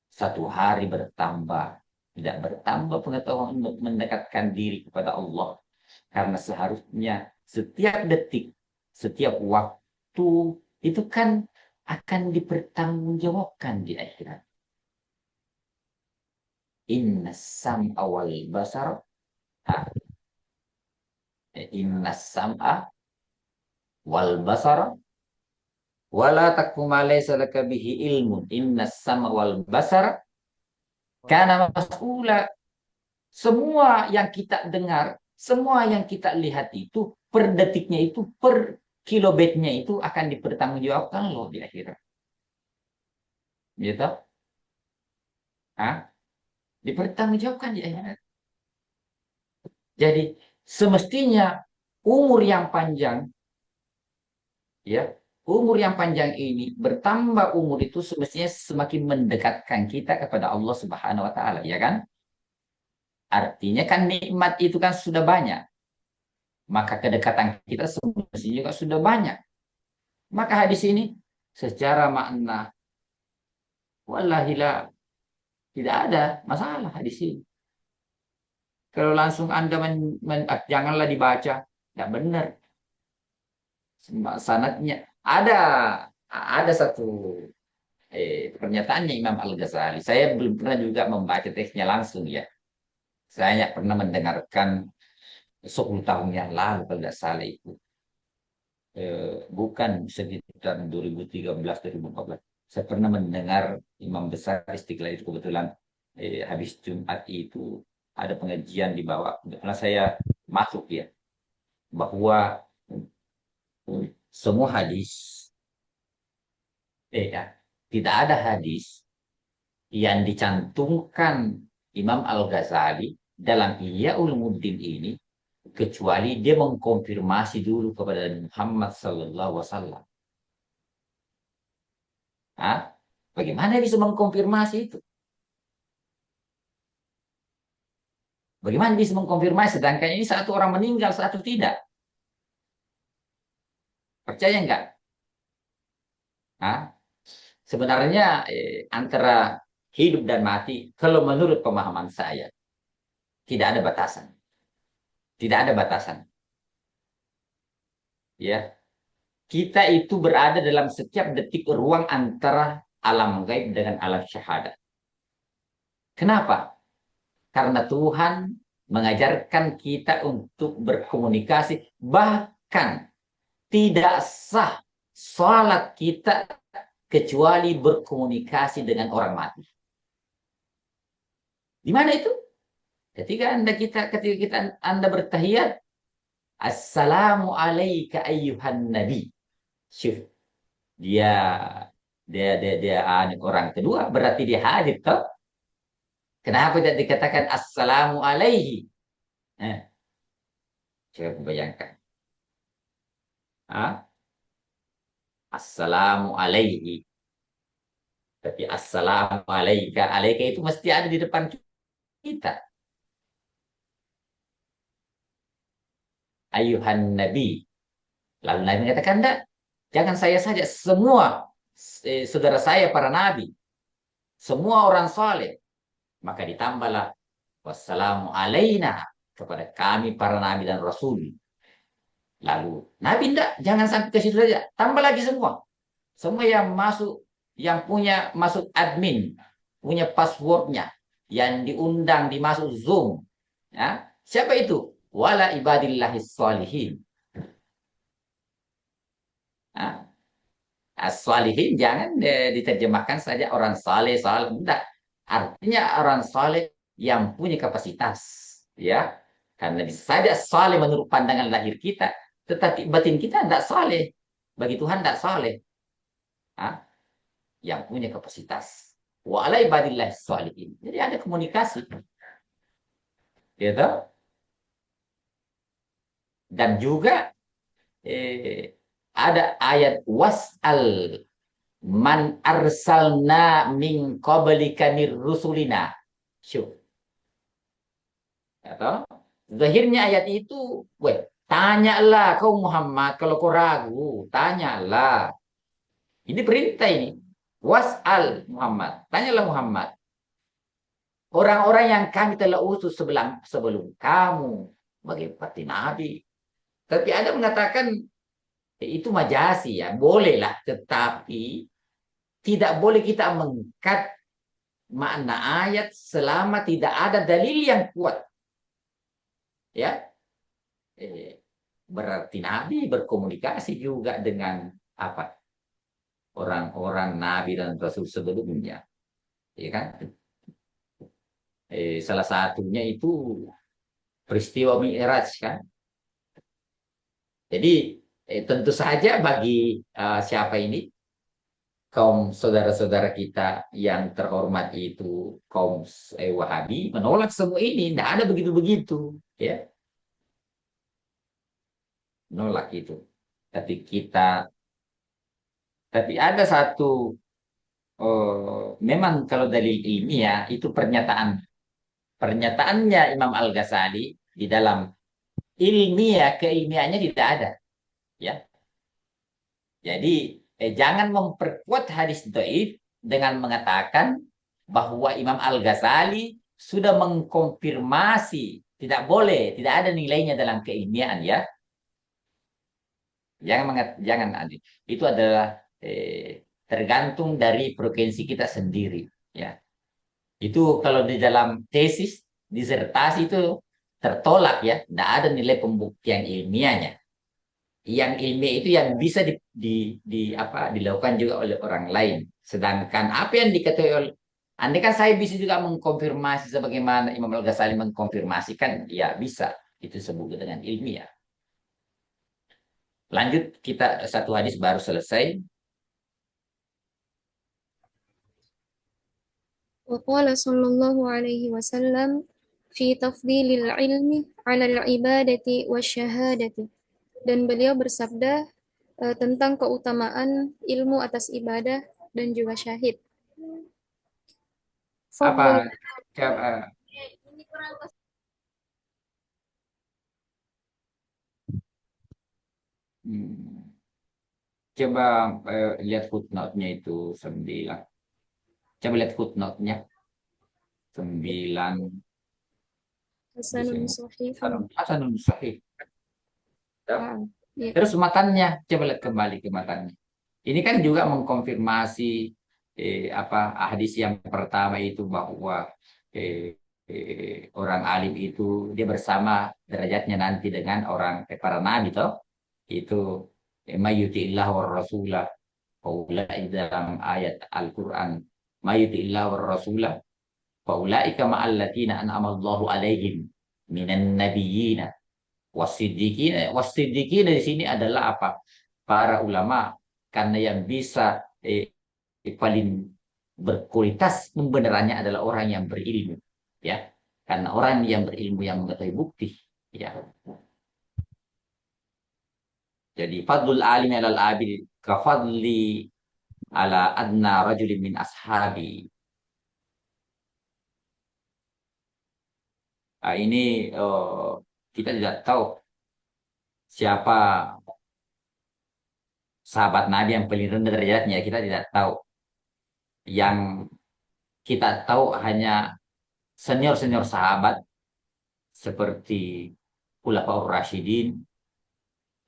satu hari bertambah, tidak bertambah pengetahuan untuk mendekatkan diri kepada Allah. Karena seharusnya setiap detik, setiap waktu itu kan akan dipertanggungjawabkan di akhirat. Inna sam'a wal basar. Inna sam'a wal basara wala takuma laysa laka bihi ilmun. Inna sam'a wal basara kana mas'ula. Semua yang kita dengar, semua yang kita lihat itu per detiknya itu, per kilobitnya itu akan dipertanggungjawabkan loh di akhirat. Gitu? Hah? Dipertanggungjawabkan di akhirat. Jadi semestinya umur yang panjang, ya, umur yang panjang ini bertambah umur itu semestinya semakin mendekatkan kita kepada Allah Subhanahu Wa Taala, ya kan? Artinya kan nikmat itu kan sudah banyak, maka kedekatan kita semestinya juga sudah banyak. Maka hadis ini secara makna, wallahi tidak ada masalah hadis ini. Kalau langsung Anda janganlah dibaca, tidak benar. Sanadnya ada satu pernyataannya Imam Al-Ghazali. Saya belum pernah juga membaca teksnya langsung ya. Saya pernah mendengarkan 10 tahun yang lalu kalau tidak salah itu. Bukan sekitar 2013-2014. Saya pernah mendengar Imam Besar Istiqlal itu kebetulan habis Jumat itu ada pengajian di bawah. Karena saya masuk ya bahwa semua hadis ya, tidak ada hadis yang dicantumkan Imam Al-Ghazali dalam Ihya Ulumuddin ini kecuali dia mengkonfirmasi dulu kepada Muhammad sallallahu alaihi wasallam. Bagaimana bisa mengkonfirmasi itu? Bagaimana bisa mengkonfirmasi sedangkan ini satu orang meninggal, satu tidak? Percaya enggak? Hah? Sebenarnya antara hidup dan mati, kalau menurut pemahaman saya, tidak ada batasan. Tidak ada batasan. Ya, kita itu berada dalam setiap detik ruang antara alam gaib dengan alam syahadat. Kenapa? Karena Tuhan mengajarkan kita untuk berkomunikasi, bahkan tidak sah sholat kita kecuali berkomunikasi dengan orang mati. Di mana itu? Ketika Anda bertahiyat, Assalamu alayka ayyuhan nabi. Syuf, dia orang kedua berarti dia hadir toh. Kenapa tidak dikatakan assalamu alaihi? Coba bayangkan. Assalamu alaihi. Tapi assalamu alaika. Alaika itu mesti ada di depan kita. Ayuhan nabi. Lalu Nabi mengatakan, enggak. Jangan saya saja. Semua saudara saya para nabi. Semua orang soleh. Maka ditambahlah. Wassalamu alaina. Kepada kami para nabi dan rasul. Lalu Nabi enggak. Jangan sampai ke situ saja. Tambah lagi semua. Semua yang masuk. Yang punya masuk admin. Punya passwordnya. yang diundang dimasuk Zoom. Ya. Siapa itu? Wala ibadillahis sholihin. Nah, as-sholihin jangan diterjemahkan saja orang saleh, saleh. Enggak. Artinya orang saleh yang punya kapasitas. Ya. Karena bisa saja saleh menurut pandangan lahir kita. Tetapi batin kita tidak saleh. Bagi Tuhan tidak saleh. Nah, yang punya kapasitas. Wa ala ibadillah sholihin. Jadi ada komunikasi. Gitu. Dan juga ada ayat was'al man arsalna min qablika mir rusulina. Syuk. Atau zahirnya ayat itu, weh, tanyalah kau Muhammad kalau kau ragu, tanyalah. Ini perintah ini. Was'al Muhammad, tanyalah Muhammad. Orang-orang yang kami telah utus sebelum kamu bagi pati nabi. Tapi ada mengatakan itu majasi ya, bolehlah, tetapi tidak boleh kita mengkat makna ayat selama tidak ada dalil yang kuat. Ya, berarti Nabi berkomunikasi juga dengan apa orang-orang Nabi dan Rasul sebelumnya, ya kan? Salah satunya itu peristiwa Mi'raj kan. Jadi tentu saja bagi siapa ini kaum saudara-saudara kita yang terhormat itu kaum Wahabi menolak semua ini, tidak ada begitu-begitu, ya, menolak itu. Tapi tapi ada satu, memang kalau dalil ilmiah itu pernyataannya Imam Al-Ghazali di dalam ilmiah keilmiahnya tidak ada, ya. Jadi jangan memperkuat hadis dhaif dengan mengatakan bahwa Imam Al-Ghazali sudah mengkonfirmasi. Tidak boleh, tidak ada nilainya dalam keilmiahan, ya. Jangan Adi. Itu adalah tergantung dari frekuensi kita sendiri, ya. Itu kalau di dalam tesis, disertasi itu tertolak, ya. Tidak ada nilai pembuktian ilmiahnya. Yang ilmiah itu yang bisa dilakukan juga oleh orang lain. Sedangkan apa yang diketahui oleh andai kan saya bisa juga mengkonfirmasi sebagaimana Imam Al-Ghazali mengkonfirmasikan, ya bisa. Itu disebut dengan ilmiah. Lanjut, kita satu hadis baru selesai. وقال صلى الله عليه وسلم في تفضيل العلم على العبادة والشهادة. Dan beliau bersabda tentang keutamaan ilmu atas ibadah dan juga syahid. Apa? Coba lihat footnote-nya itu 9. Coba lihat footnote-nya 9. Hasanun sahih. Hasanun sahih. Ya. Terus matannya, coba lihat kembali ke matannya. Ini kan juga mengkonfirmasi hadis yang pertama itu bahwa orang alim itu dia bersama derajatnya nanti dengan orang para nabi toh. Itu mayutiillah war rasulah. Faulai dalam ayat Al-Qur'an, mayutiillah war rasulah. Faulaika ma'allatina an'amallahu alaihim minan nabiyyina wasiddiqin di sini adalah apa? Para ulama, karena yang bisa paling berkualitas pembenarannya adalah orang yang berilmu, ya. Karena orang yang berilmu yang mengetahui bukti, ya. Jadi fadlul alimi alal abid kafadli ala adna rajulin min ashabi. Nah, ini kita tidak tahu siapa sahabat Nabi yang paling rendah derajatnya, kita tidak tahu. Yang kita tahu hanya senior-senior sahabat seperti Khulafaur Rasyidin,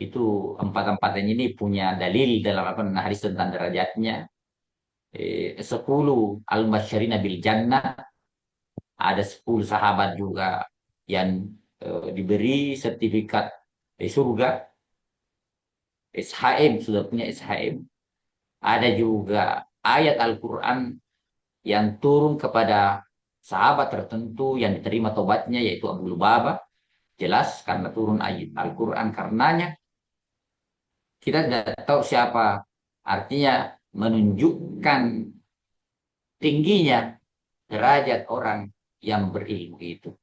itu empat-empatnya ini punya dalil dalam hadis tentang derajatnya. 10 al-masyarina bil jannah, Ada 10 sahabat juga yang diberi sertifikat surga. SHM, sudah punya SHM. Ada juga ayat Al-Quran yang turun kepada sahabat tertentu yang diterima tobatnya, yaitu Abu Lubabah. Jelas karena turun ayat Al-Quran karenanya. Kita tidak tahu siapa. Artinya menunjukkan tingginya derajat orang yang berilmu itu.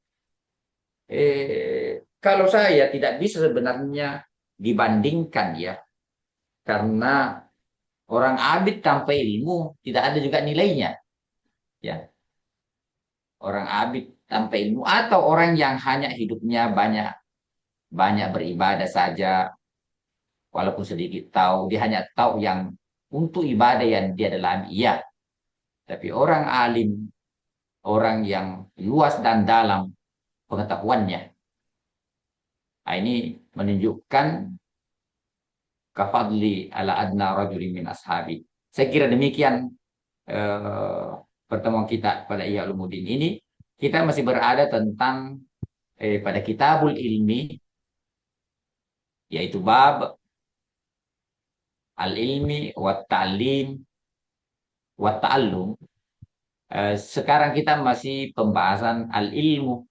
Kalau saya tidak bisa sebenarnya dibandingkan ya, karena orang abid tanpa ilmu tidak ada juga nilainya. Ya, orang abid tanpa ilmu atau orang yang hanya hidupnya banyak banyak beribadah saja, walaupun sedikit tahu, dia hanya tahu yang untuk ibadah yang dia dalami, iya. Tapi orang alim, orang yang luas dan dalam pengetahuannya, nah, ini menunjukkan kafadli ala adna rajulin min ashabi. Saya kira demikian eh, pertemuan kita pada Ihya Ulumuddin ini. Kita masih berada tentang pada kitabul ilmi, yaitu bab al-ilmi wa ta'lim wa ta'allum. Sekarang kita masih pembahasan al-ilmu,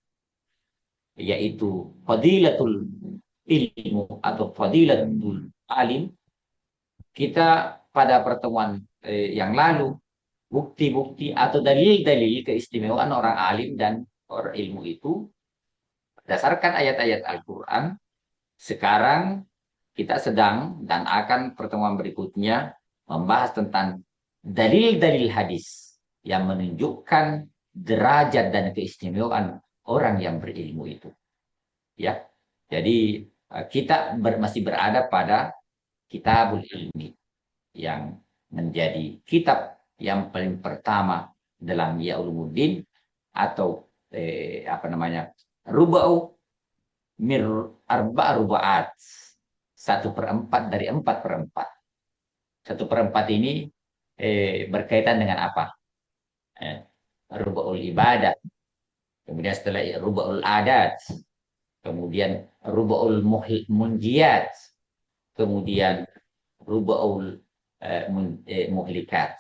yaitu fadilatul ilmu atau fadilatul alim. Kita pada pertemuan yang lalu, bukti-bukti atau dalil-dalil keistimewaan orang alim dan orang ilmu itu berdasarkan ayat-ayat Al-Quran. Sekarang kita sedang dan akan pertemuan berikutnya membahas tentang dalil-dalil hadis yang menunjukkan derajat dan keistimewaan orang yang berilmu itu. Ya, jadi kita masih berada pada Kitabul Ilmi yang menjadi kitab yang paling pertama dalam Ihya Ulumuddin, atau Ruba'u mir arba rubaat, 1/4 dari 4/4. 1/4 ini berkaitan dengan apa? Ruba'ul ibadah, kemudian setelah Ruba'ul adat, kemudian Ruba'ul munjiyat, kemudian Ruba'ul muhlikat.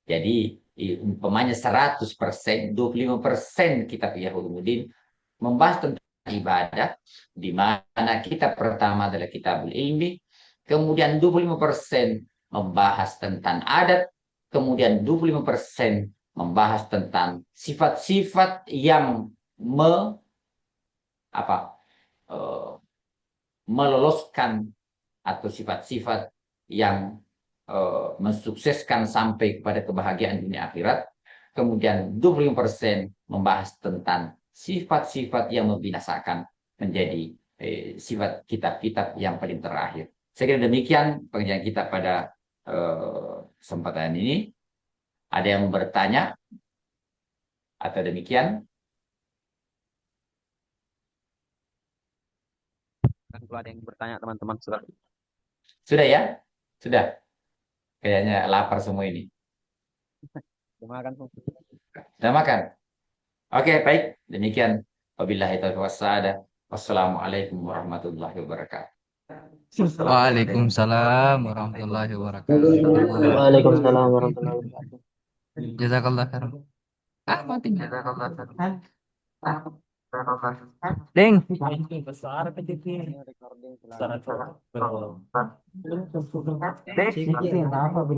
Jadi umpamanya 100%, 25% kitab Ihya Ulumuddin membahas tentang ibadah, di mana kitab pertama adalah Kitabul Ilmi, kemudian 25% membahas tentang adat, kemudian 25% membahas tentang sifat-sifat yang meloloskan atau sifat-sifat yang mensukseskan sampai kepada kebahagiaan dunia akhirat. Kemudian 25% membahas tentang sifat-sifat yang membinasakan, menjadi sifat kitab-kitab yang paling terakhir. Saya kira demikian pengajian kita pada kesempatan ini. Ada yang bertanya atau demikian? Kalau ada yang bertanya teman-teman sudah. Sudah ya? Sudah. Kayaknya lapar semua ini. Sudah makan. Sudah makan? Oke, baik. Demikian. Wabillahi taufiq wassalam. Wassalamualaikum warahmatullahi wabarakatuh. Waalaikumsalam warahmatullahi wabarakatuh. Waalaikumsalam warahmatullahi wabarakatuh. Jazakallah khairan. Mati. Ding. Besar recording.